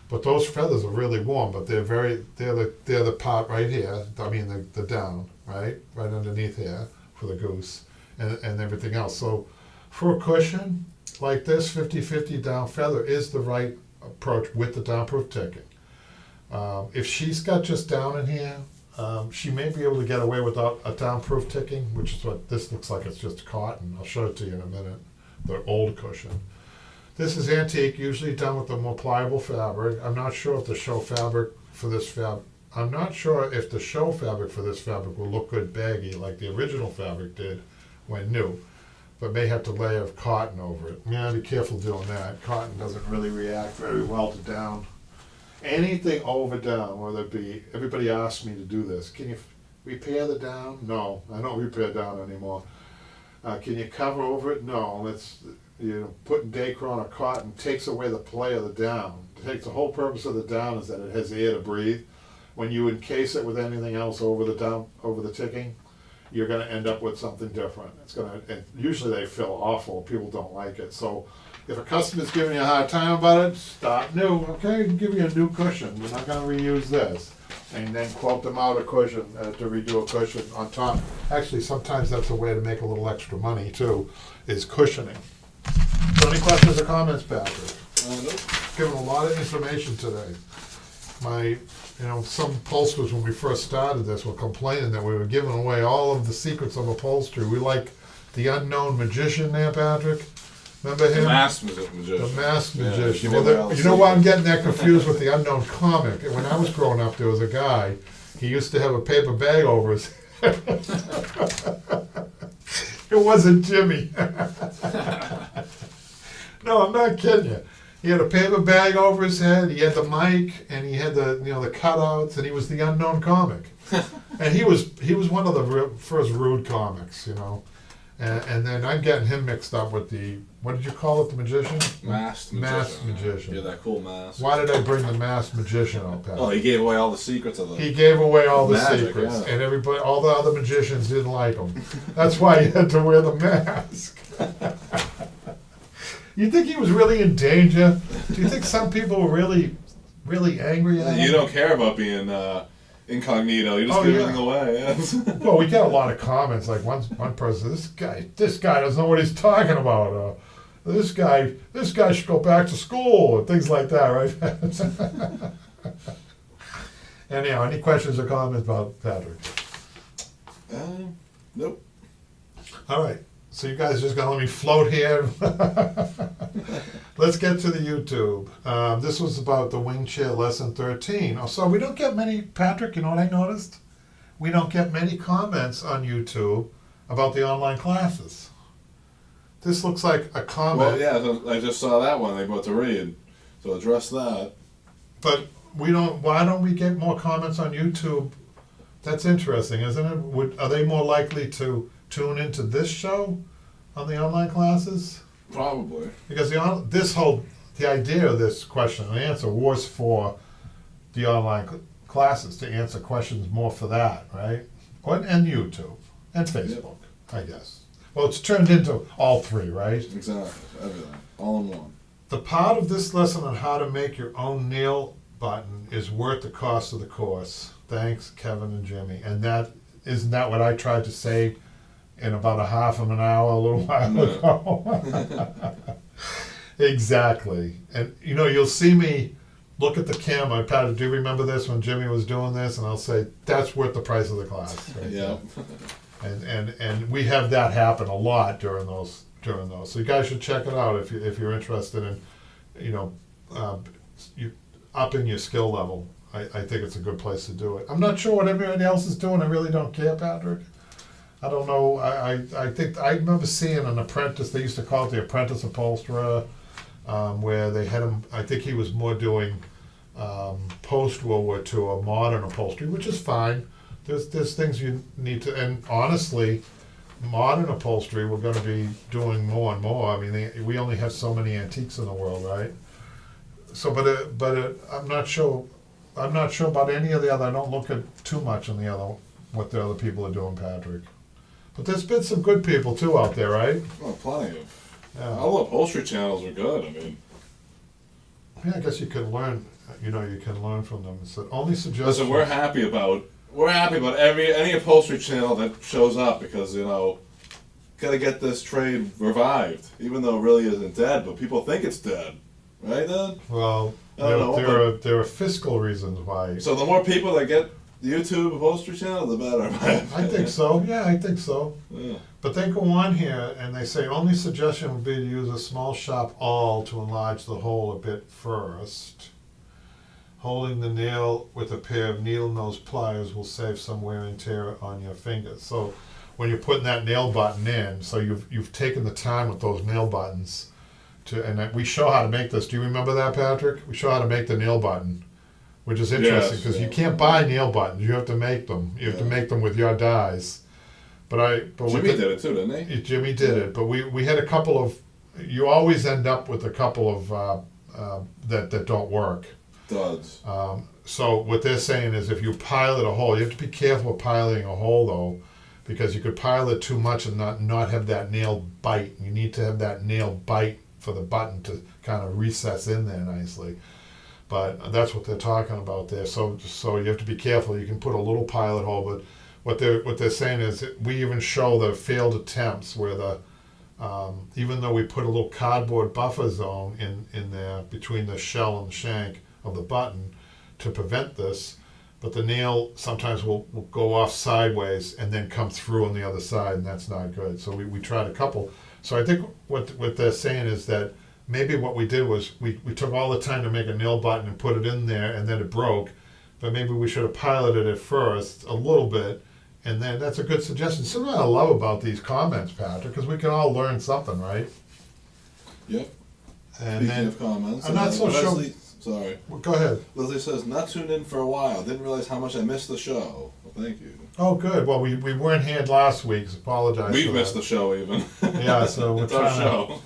S1: But those feathers are really warm. But they're the part right here. I mean the down. right underneath here for the goose and everything else. So for a cushion like this, 50-50 down feather is the right approach with the downproof ticking. If she's got just down in here, she may be able to get away without a downproof ticking, which is what this looks like. It's just cotton. I'll show it to you in a minute. The old cushion. This is antique, usually done with a more pliable fabric. I'm not sure if the show fabric for this fabric will look good baggy like the original fabric did when new, but may have to layer of cotton over it. Yeah, be careful doing that. Cotton doesn't really react very well to down. Anything over down, whether it be, everybody asks me to do this. Can you repair the down? No, I don't repair down anymore. Can you cover over it? No. Putting Dacron or cotton takes away the play of the down. The whole purpose of the down is that it has air to breathe. When you encase it with anything else over the ticking, you're going to end up with something different. And usually they feel awful. People don't like it. So if a customer's giving you a hard time about it, start new. Okay, give you a new cushion. We're not going to reuse this. And then quote them out a cushion to redo a cushion on top. Actually, sometimes that's a way to make a little extra money too, is cushioning. So any questions or comments, Patrick?
S2: Nope.
S1: Given a lot of information today. Some upholsterers when we first started this were complaining that we were giving away all of the secrets of upholstery. We like the unknown magician there, Patrick. Remember him?
S2: The masked magician.
S1: The masked
S2: Yeah,
S1: magician.
S2: give away all the
S1: You know why I'm
S2: secrets.
S1: getting that confused with the unknown comic? When I was growing up, there was a guy. He used to have a paper bag over his head. It wasn't Jimmy. No, I'm not kidding you. He had a paper bag over his head. He had the mic, and he had the cutouts, and he was the unknown comic. And he was one of the first rude comics, And then I'm getting him mixed up with what did you call it, the magician?
S2: Masked magician.
S1: Masked magician.
S2: Yeah, that cool mask.
S1: Why did I bring the masked magician up, Pat?
S2: Oh, he gave away all the secrets of the.
S1: He gave away all the
S2: Magic,
S1: secrets,
S2: yeah.
S1: and all the other magicians didn't like him. That's why he had to wear the mask. You think he was really in danger? Do you think some people were really, really angry at him?
S2: You don't care about being incognito. You just
S1: Oh,
S2: give
S1: yeah.
S2: everything away. Yes.
S1: Well, we get a lot of comments. Like one person, this guy doesn't know what he's talking about. This guy should go back to school, and things like that, right? Anyhow, any questions or comments about Patrick?
S3: Nope.
S1: All right. So you guys just gonna let me float here? Let's get to the YouTube. This was about the wing chair lesson 13. So we don't get many, Patrick, you know what I noticed? We don't get many comments on YouTube about the online classes. This looks like a comment.
S2: Well, yeah, so I just saw that one they about to read. So address that.
S1: But why don't we get more comments on YouTube? That's interesting, isn't it? Are they more likely to tune into this show on the online classes?
S2: Probably.
S1: Because the idea of this question and answer was for the online classes, to answer questions more for that, right? And YouTube and Facebook, I guess. Well, it's turned into all three, right?
S2: Exactly. Everything. All in one.
S1: The part of this lesson on how to make your own nail button is worth the cost of the course. Thanks, Kevin and Jimmy. And isn't that what I tried to say in about a half of an hour a little while ago? Exactly. And you'll see me look at the camera. Pat, do you remember this when Jimmy was doing this? And I'll say, that's worth the price of the class. Right
S2: Yeah.
S1: And we have that happen a lot during those. So you guys should check it out if you're interested in, you upping your skill level. I think it's a good place to do it. I'm not sure what everybody else is doing. I really don't care, Patrick. I don't know. I think I remember seeing an apprentice. They used to call it the apprentice upholsterer, where they had him. I think he was more doing post World War II or modern upholstery, which is fine. There's things you need to, and honestly, modern upholstery we're going to be doing more and more. I mean, we only have so many antiques in the world, right? So, but I'm not sure. I'm not sure about any of the other. I don't look at too much on what the other people are doing, Patrick. But there's been some good people too out there, right?
S2: Well, plenty of.
S1: Yeah.
S2: All the upholstery channels are good. I mean,
S1: Yeah, I guess you can learn. You can learn from them. It's the only suggestion.
S2: listen, we're happy about we're happy about any upholstery channel that shows up because gotta get this trade revived, even though it really isn't dead. But people think it's dead, right, Dad?
S1: Well,
S2: I don't know,
S1: there are fiscal reasons why.
S2: So the more people that get the YouTube upholstery channel, the better.
S1: I think so. Yeah, I think so.
S2: Yeah.
S1: But they go on here and they say only suggestion would be to use a small sharp awl to enlarge the hole a bit first. Holding the nail with a pair of needle nose pliers will save some wear and tear on your fingers. So when you're putting that nail button in, so you've taken the time with those nail buttons and we show how to make this. Do you remember that, Patrick? We show how to make the nail button, which is interesting because you can't buy nail buttons. You have to make them. You have to make them with your dies. But
S2: Jimmy did it too, didn't he?
S1: Jimmy did it, but we had a couple of. You always end up with a couple of that don't work.
S2: Duds.
S1: So what they're saying is, if you pilot a hole, you have to be careful with piloting a hole though, because you could pilot too much and not have that nail bite. You need to have that nail bite for the button to kind of recess in there nicely. But that's what they're talking about there. So you have to be careful. You can put a little pilot hole, but what they're saying is we even show the failed attempts where even though we put a little cardboard buffer zone in there between the shell and the shank of the button to prevent this, but the nail sometimes will go off sideways and then come through on the other side, and that's not good. So we tried a couple. So I think what they're saying is that maybe what we did was we took all the time to make a nail button and put it in there, and then it broke. But maybe we should have piloted it first a little bit, and then that's a good suggestion. Something I love about these comments, Patrick, because we can all learn something, right?
S2: Yep.
S1: And
S2: Speaking of comments,
S1: I'm not so
S2: Leslie,
S1: sure.
S2: Sorry.
S1: Well, go ahead.
S2: Leslie says, not tuned in for a while. Didn't realize how much I missed the show. Well, thank you.
S1: Oh, good. Well, we weren't here last week. So apologize.
S2: We've
S1: for
S2: missed
S1: that.
S2: the show even.
S1: Yeah, so
S2: it's our show.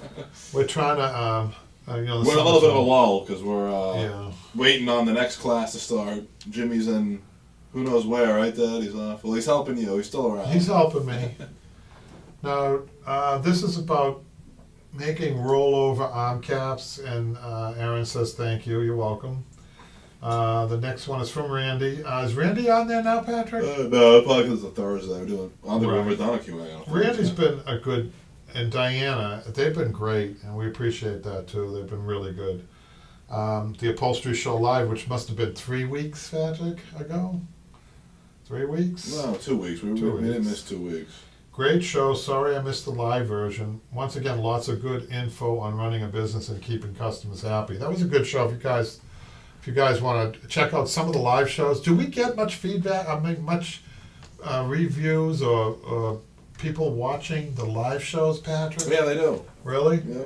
S1: We're trying to.
S2: We're in a little bit of a lull because we're waiting on the next class to start. Jimmy's in who knows where, right, Dad? He's off. Well, he's helping you. He's still around.
S1: He's helping me. Now, this is about making rollover arm caps, and Aaron says thank you. You're welcome. The next one is from Randy. Is Randy on there now, Patrick?
S2: No, probably because it's a Thursday. We're doing. I don't think we've ever done a Q&A.
S1: Randy's been a good, and Diana, they've been great, and we appreciate that too. They've been really good. The Upholstery Show Live, which must have been 3 weeks, Patrick, ago? 3 weeks?
S2: No, 2 weeks. We didn't miss 2 weeks.
S1: Great show. Sorry I missed the live version. Once again, lots of good info on running a business and keeping customers happy. That was a good show. If you guys want to check out some of the live shows, do we get much feedback? I mean, much reviews or people watching the live shows, Patrick?
S2: Yeah, they do.
S1: Really?
S2: Yeah.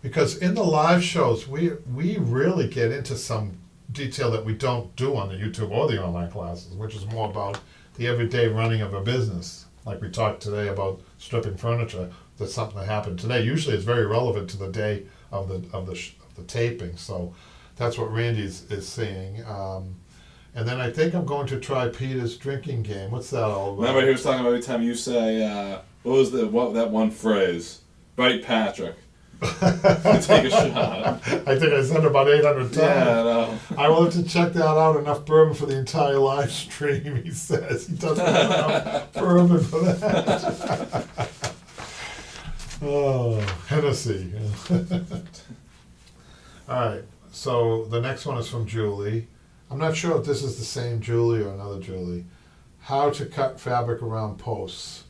S1: Because in the live shows, we really get into some detail that we don't do on the YouTube or the online classes, which is more about the everyday running of a business. Like we talked today about stripping furniture. That's something that happened today. Usually, it's very relevant to the day of the taping. So that's what Randy is saying. And then I think I'm going to try Peter's drinking game. What's that all about?
S2: Remember, he was talking about every time you say, what was that one phrase? Right, Patrick. Take a shot.
S1: I think I said about 800 times.
S2: Yeah, I know.
S1: I will have to check that out. Enough bourbon for the entire live stream, he says. He doesn't have enough bourbon for that. Oh, Hennessy. All right, so the next one is from Julie. I'm not sure if this is the same Julie or another Julie. How to cut fabric around posts.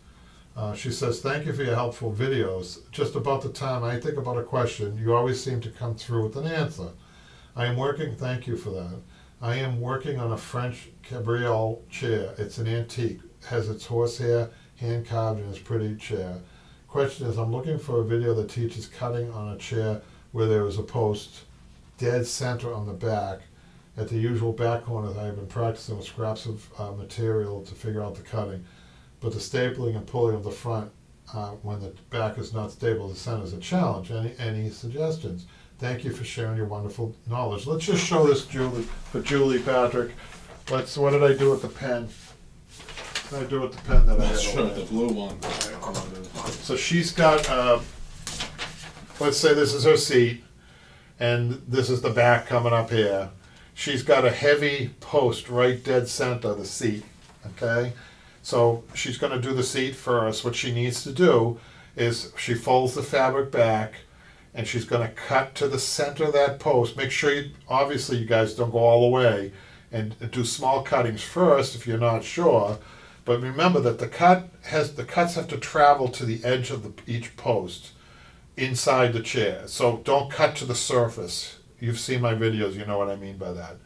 S1: She says, thank you for your helpful videos. Just about the time I think about a question, you always seem to come through with an answer. Thank you for that. I am working on a French cabriole chair. It's an antique, has its horsehair, hand carved, and is a pretty chair. Question is, I'm looking for a video that teaches cutting on a chair where there is a post dead center on the back. At the usual back corner, I have been practicing with scraps of material to figure out the cutting. But the stapling and pulling of the front when the back is not stable, the center is a challenge. Any suggestions? Thank you for sharing your wonderful knowledge. Let's just show this Julie, Patrick. What did I do with the pen? What did I do with the pen that I had?
S2: Sure, the blue one.
S1: So she's got, let's say this is her seat, and this is the back coming up here. She's got a heavy post right dead center of the seat. okay? So she's gonna do the seat first. What she needs to do is she folds the fabric back, and she's gonna cut to the center of that post. Make sure obviously you guys don't go all the way, and do small cuttings first if you're not sure. But remember that the cuts have to travel to the edge of each post inside the chair. So don't cut to the surface. You've seen my videos, you know what I mean by that.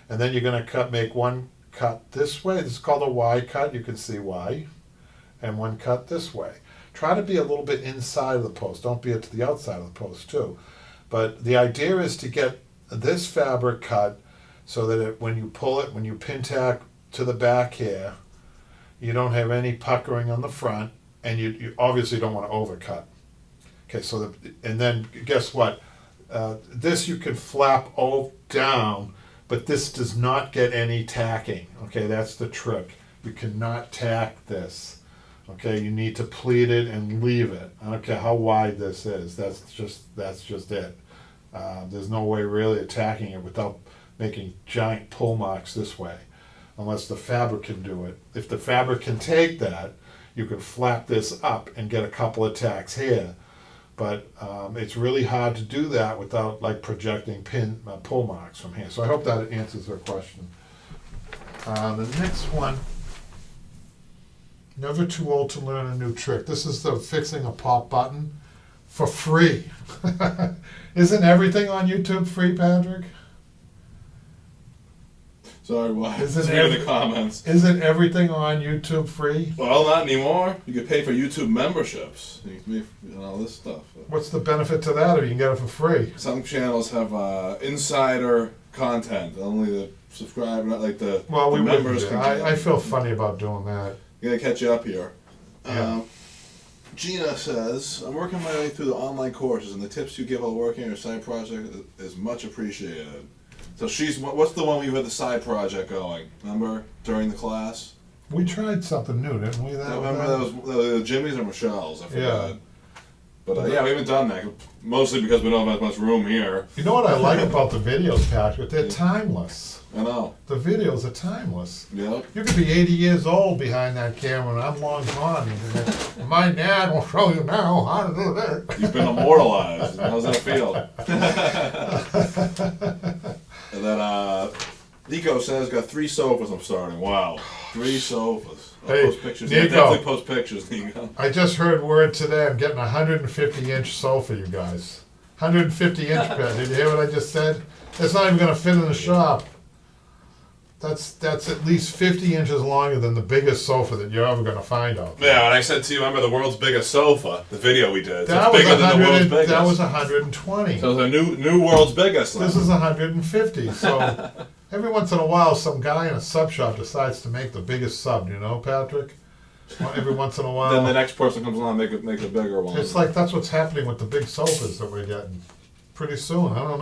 S1: And then you're gonna make one cut this way. This is called a Y cut. You can see Y. And one cut this way. Try to be a little bit inside of the post. Don't be to the outside of the post too. But the idea is to get this fabric cut so that when you pull it, when you pin tack to the back here, you don't have any puckering on the front, and you obviously don't want to overcut. Okay, so and then guess what? This you can flap down, but this does not get any tacking. Okay, that's the trick. You cannot tack this. Okay, you need to pleat it and leave it. I don't care how wide this is. That's just it. There's no way really attacking it without making giant pull marks this way, unless the fabric can do it. If the fabric can take that, you can flap this up and get a couple of tacks here. But it's really hard to do that without like projecting pull marks from here. So I hope that answers their question. The next one, never too old to learn a new trick. This is the fixing a pop button for free. Isn't everything on YouTube free, Patrick?
S2: Sorry, what?
S1: Isn't
S2: Reading the comments.
S1: Isn't everything on YouTube free?
S2: Well, not anymore. You can pay for YouTube memberships. You can pay for all this stuff.
S1: What's the benefit to that if you can get it for free?
S2: Some channels have insider content. Only the subscriber, like the members can.
S1: I feel funny about doing that.
S2: Gonna catch you up here.
S1: Yeah.
S3: Gina says, I'm working my way through the online courses, and the tips you give while working on your side project is much appreciated. So what's the one where you had the side project going? Remember, during the class?
S1: We tried something new, didn't we?
S2: I remember that was the Jimmy's or Michelle's, I forgot.
S1: Yeah.
S2: But yeah, we haven't done that, mostly because we don't have much room here.
S1: You know what I like about the videos, Patrick? They're timeless.
S2: I know.
S1: The videos are timeless.
S2: Yep.
S1: You could be 80 years old behind that camera, and I'm long gone. My dad will show you now how to do this.
S2: You've been immortalized. How's that feel? And then Nico says, got 3 sofas I'm starting. Wow. 3 sofas. I'll post pictures.
S1: Nico.
S2: Yeah, definitely post pictures, Nico.
S1: I just heard word today I'm getting a 150-inch sofa, you guys. 150-inch bed. Did you hear what I just said? It's not even going to fit in the shop. That's at least 50 inches longer than the biggest sofa that you're ever going to find out there.
S2: Yeah, when I said to you, remember the world's biggest sofa, the video we did.
S1: That
S2: It's
S1: was
S2: bigger than the world's biggest.
S1: That was 120.
S2: So it's a new world's biggest.
S1: This is 150. So every once in a while, some guy in a sub shop decides to make the biggest sub. You know, Patrick. Well, every once in a while.
S2: Then the next person comes along and make a bigger one.
S1: It's like that's what's happening with the big sofas that we're getting pretty soon. I don't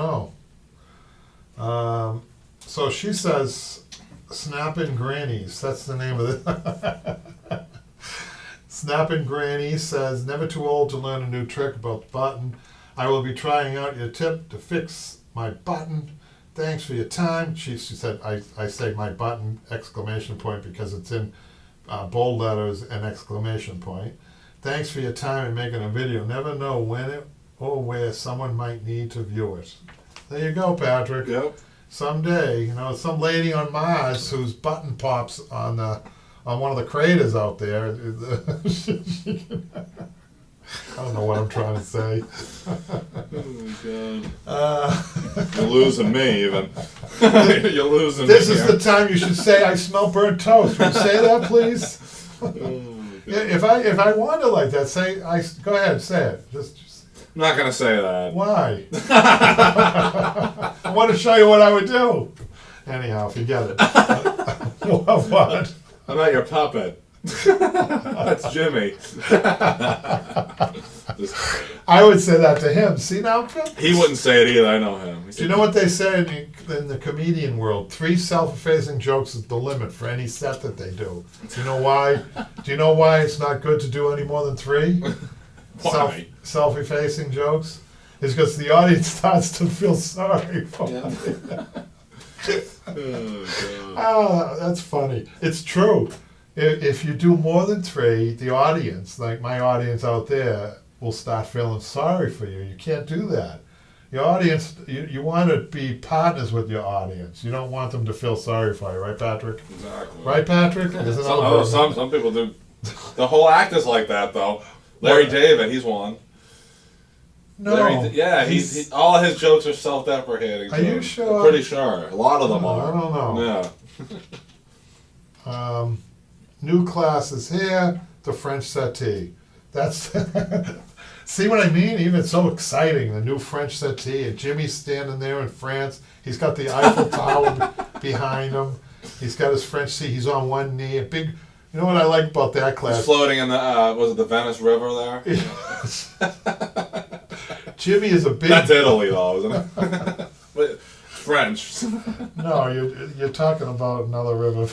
S1: know. So she says, Snappin' Grannies. That's the name of it. Snappin' Grannies says, never too old to learn a new trick about the button. I will be trying out your tip to fix my button. Thanks for your time. She said, I say my button, exclamation point, because it's in bold letters and exclamation point. Thanks for your time in making a video. Never know when or where someone might need to view it. There you go, Patrick.
S2: Yep.
S1: Someday, some lady on Mars whose button pops on one of the craters out there. I don't know what I'm trying to say.
S2: Oh my God. You're losing me, even. You're losing
S1: This
S2: me.
S1: is the time you should say, I smell burnt toast. Will you say that, please? Yeah, if I wander like that, go ahead, say it. Just
S2: I'm not gonna say that.
S1: why? I want to show you what I would do. Anyhow, forget it. What?
S2: I'm not your puppet. That's Jimmy.
S1: I would say that to him. See now, Phil?
S2: He wouldn't say it either. I know him.
S1: Do you know what they say in the comedian world? 3 self-effacing jokes is the limit for any set that they do. Do you know why? Do you know why it's not good to do any more than 3?
S2: Why?
S1: Self-effacing jokes? Is because the audience starts to feel sorry for me.
S3: Oh, God.
S1: Oh, that's funny. It's true. If you do more than three, the audience, like my audience out there, will start feeling sorry for you. You can't do that. Your audience, you want to be partners with your audience. You don't want them to feel sorry for you, right, Patrick?
S2: Exactly.
S1: Right, Patrick? There's another person.
S2: Some people do. The whole act is like that, though. Larry David, he's one.
S1: No.
S2: He's all his jokes are self-deprecating.
S1: Are you
S2: jokes.
S1: sure?
S2: I'm pretty sure. A lot of them are.
S1: I don't know.
S2: Yeah.
S1: New class is here. The French settee. That's see what I mean? Even it's so exciting. The new French settee, and Jimmy's standing there in France. He's got the Eiffel Tower behind him. He's got his French seat. He's on one knee. A big. You know what I like about that class?
S2: He's floating in the was it the Venice River there?
S1: Jimmy is a big.
S2: That's Italy, though, isn't it? But French.
S1: No, you're talking about another river.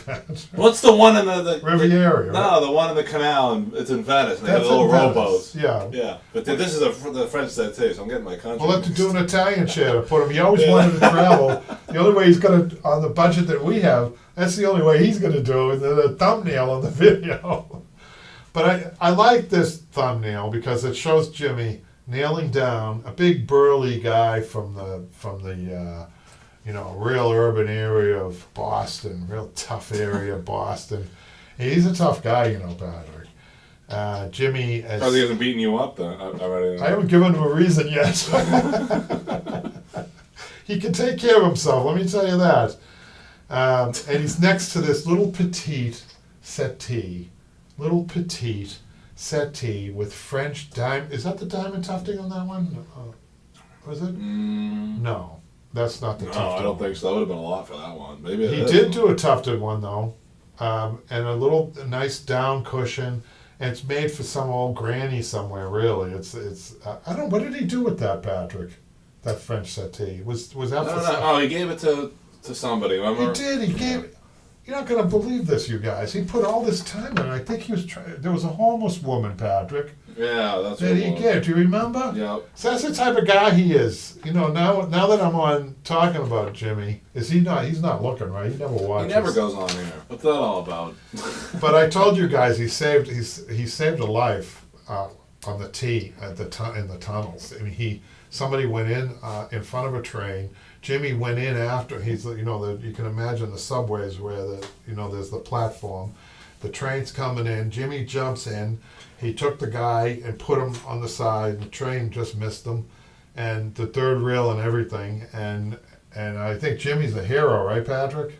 S2: What's the one in the
S1: Riviera?
S2: No,
S1: right?
S2: the one in the canal. It's in Venice. And they have
S1: That's
S2: the little
S1: in Venice.
S2: rowboats.
S1: Yeah.
S2: Yeah, but this is the French settee, so I'm getting my country.
S1: We'll have to do an Italian chair to put him. He always wanted to travel. The only way he's going to, on the budget that we have, that's the only way he's going to do it. The thumbnail on the video. But I like this thumbnail because it shows Jimmy nailing down a big burly guy from the real urban area of Boston, real tough area of Boston. And he's a tough guy, Patrick. Jimmy.
S2: Because he hasn't beaten you up then already.
S1: I haven't given him a reason yet. He can take care of himself, let me tell you that. And he's next to this little petite settee with French diamond. Is that the diamond tufting on that one? Was it? No, that's not the tufted
S2: No, I don't
S1: one.
S2: think so. That would have been a lot for that one. Maybe it
S1: He
S2: is.
S1: did do a tufted one though, and a nice down cushion. And it's made for some old granny somewhere. Really, it's. I don't. What did he do with that, Patrick? That French settee was that
S2: No,
S1: for?
S2: no. Oh, he gave it to somebody. Remember?
S1: He did. He gave. You're not gonna believe this, you guys. He put all this time in. I think he was trying. There was a homeless woman, Patrick,
S2: Yeah, that's
S1: that
S2: what
S1: he
S2: it was.
S1: gave. Do you remember?
S2: Yeah.
S1: So that's the type of guy he is. Now that I'm on talking about Jimmy, is he not? He's not looking, right? He never
S2: He
S1: watches.
S2: never goes on here. What's that all about?
S1: But I told you guys he saved a life on the T in the tunnels. I mean, somebody went in front of a train. Jimmy went in after. You can imagine the subways where there's the platform. The train's coming in. Jimmy jumps in. He took the guy and put him on the side. The train just missed him, and the third rail and everything. And I think Jimmy's a hero, right, Patrick?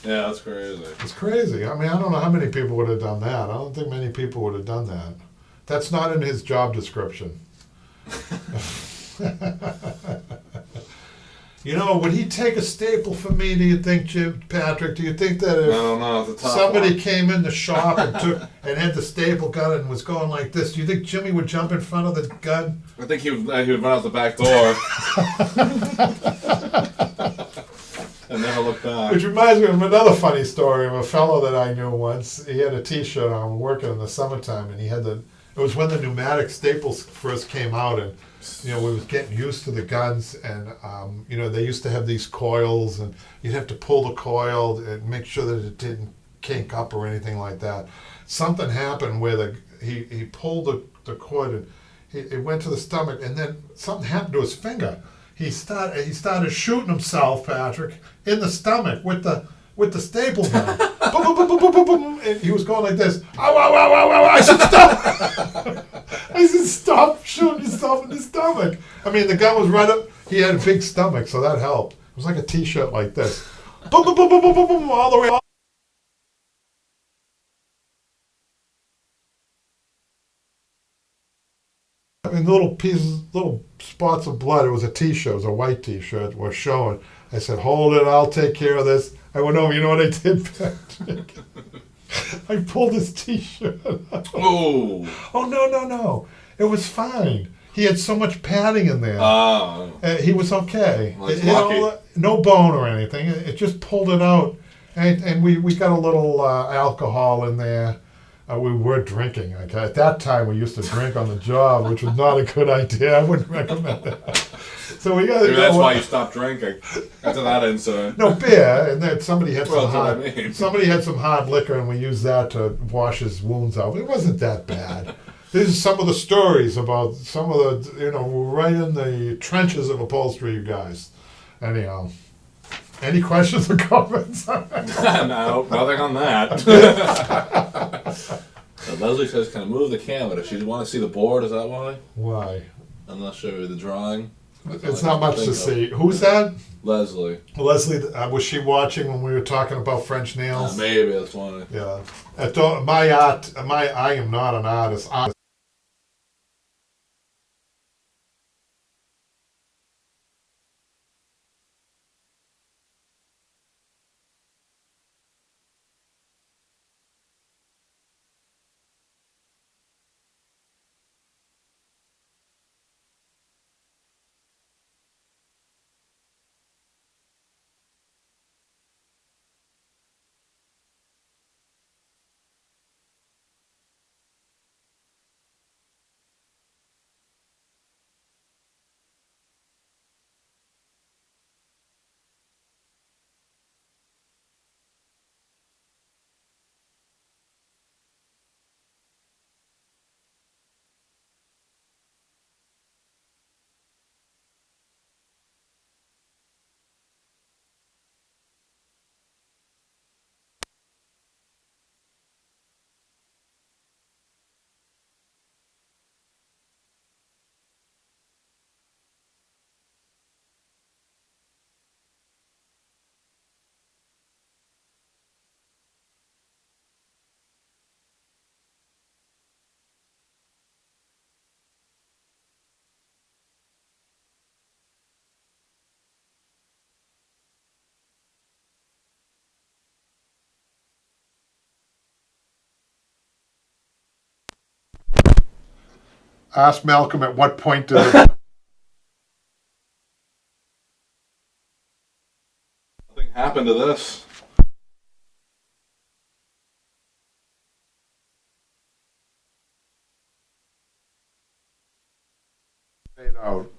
S2: Yeah, that's crazy.
S1: It's crazy. I mean, I don't know how many people would have done that. I don't think many people would have done that. That's not in his job description. Would he take a staple for me, do you think, Patrick? Do you think that
S2: I
S1: if
S2: don't know. It's a tough
S1: somebody
S2: one. came
S1: came in the shop and had the staple gun and was going like this, do you think Jimmy would jump in front of the gun?
S2: I think he would run out the back door. And never look back.
S1: Which reminds me of another funny story of a fellow that I knew once. He had a T-shirt on working in the summertime, and it was when the pneumatic staples first came out, and we was getting used to the guns, and they used to have these coils, and you'd have to pull the coil and make sure that it didn't kink up or anything like that. Something happened where he pulled the cord, and it went to the stomach, and then something happened to his finger. He started shooting himself, Patrick, in the stomach with the staple gun. Boom, boom, boom, boom, boom, boom, boom. And he was going like this. Ow, ow, ow, ow, ow, I said, stop! I said, stop shooting yourself in the stomach. I mean, the gun was right up. He had a big stomach, so that helped. It was like a T-shirt like this. Boom, boom, boom, boom, boom, boom, boom, all the way. I mean, little spots of blood. It was a T-shirt. It was a white T-shirt. Was showing. I said, "Hold it. I'll take care of this." I went over. You know what I did, Patrick? I pulled his T-shirt out.
S2: Oh.
S1: Oh no! It was fine. He had so much padding in there.
S2: Oh.
S1: He was okay.
S2: Well, he's lucky.
S1: No bone or anything. It just pulled it out, and we got a little alcohol in there. We were drinking. Okay? At that time, we used to drink on the job, which was not a good idea. I wouldn't recommend that. So we got.
S2: Maybe that's why you stopped drinking after that incident.
S1: No beer, and then somebody had
S2: Well,
S1: some
S2: that's
S1: hard.
S2: what I mean.
S1: Somebody had some hard liquor, and we used that to wash his wounds out. It wasn't that bad. These are some of the stories about some of the, we're right in the trenches of upholstery, you guys. Anyhow, any questions or comments?
S2: No, nothing on that. Leslie says, "Can I move the camera? Does she want to see the board? Is that why?"
S1: Why?
S2: I'm not sure. The drawing.
S1: It's not much to see. Who's that?
S2: Leslie.
S1: Leslie, was she watching when we were talking about French nails?
S2: Maybe that's why.
S1: Yeah. I am not an artist. Ask Malcolm at what point did it...
S2: Nothing happened to this.
S1: fade out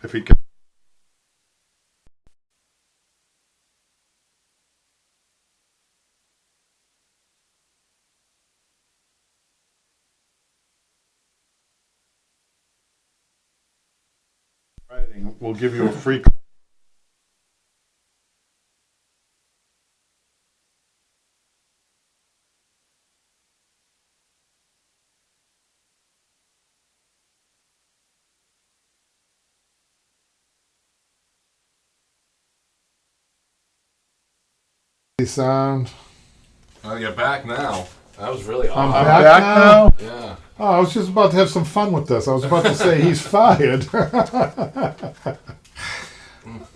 S1: if he can. Writing will give you a free. Sound.
S2: Oh, you're back now. That was really
S1: I'm
S2: odd.
S1: back now.
S2: Yeah.
S1: Oh, I was just about to have some fun with this. I was about to say he's fired.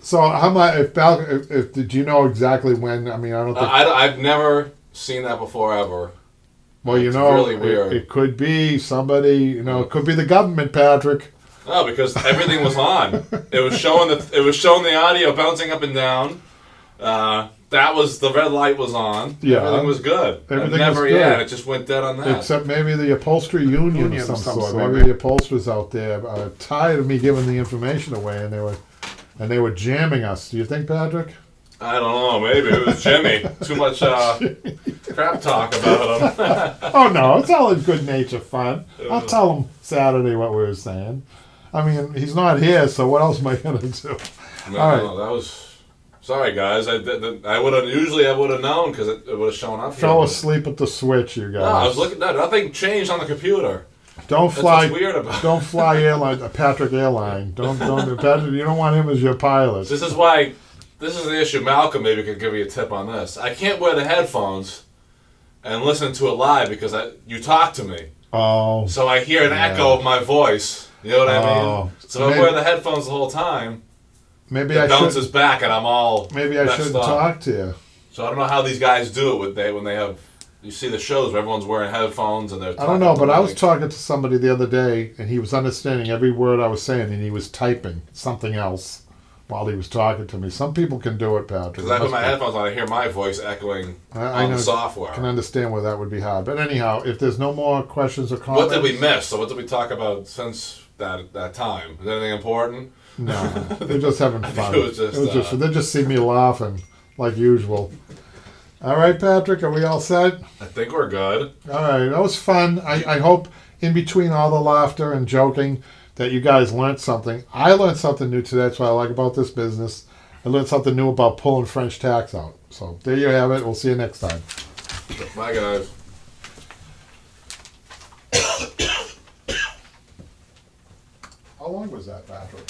S1: So how much? If did you know exactly when? I mean, I don't think.
S2: I've never seen that before ever.
S1: Well, you
S2: It's
S1: know,
S2: really weird.
S1: It could be somebody. You know, it could be the government, Patrick.
S2: No, because everything was on. It was showing the audio bouncing up and down. That was the red light was on.
S1: Yeah.
S2: Everything was good.
S1: Everything
S2: never,
S1: was good.
S2: Yeah, it just went dead on that.
S1: Except maybe the upholstery union of some sort. Maybe the upholsterers out there are tired of me giving the information away, and they were jamming us. Do you think, Patrick?
S2: I don't know. Maybe it was Jimmy. Too much crap talk about him.
S1: Oh no, it's all in good nature fun. I'll tell him Saturday what we were saying. I mean, he's not here, so what else am I gonna do?
S2: No,
S1: All right.
S2: that was. Sorry, guys. I would have usually known because it would have shown up.
S1: Fell
S2: here.
S1: asleep at the switch, you guys.
S2: No, I was looking. No, nothing changed on the computer.
S1: Don't
S2: That's
S1: fly.
S2: what's weird about it.
S1: Don't fly airline. Patrick Airline. Don't. Patrick, you don't want him as your pilot.
S2: This is why. This is the issue. Malcolm maybe could give you a tip on this. I can't wear the headphones and listen to it live because you talk to me,
S1: Oh.
S2: so I hear an echo of my voice. You know what I mean? So if I wear the headphones the whole time,
S1: Maybe
S2: it
S1: I
S2: bounces
S1: should.
S2: back and I'm all.
S1: Maybe I
S2: messed
S1: shouldn't
S2: up.
S1: talk to you.
S2: So I don't know how these guys do it when they have. You see the shows where everyone's wearing headphones and they're.
S1: I don't know, but I was
S2: like,
S1: talking to somebody the other day, and he was understanding every word I was saying, and he was typing something else while he was talking to me. Some people can do it, Patrick.
S2: Because I put my headphones on, I hear my voice echoing
S1: I
S2: on
S1: know,
S2: the software.
S1: I can understand where that would be hard. But anyhow, if there's no more questions or comments,
S2: What did we miss? So what did we talk about since that time? Is anything important?
S1: No, they're just having fun.
S2: it was just,
S1: They just see me laughing like usual. All right, Patrick, are we all set?
S2: I think we're good.
S1: All right, that was fun. I hope in between all the laughter and joking that you guys learned something. I learned something new today. That's what I like about this business. I learned something new about pulling French tacks out. So there you have it. We'll see you next time.
S2: Bye, guys.
S1: How long was that, Patrick?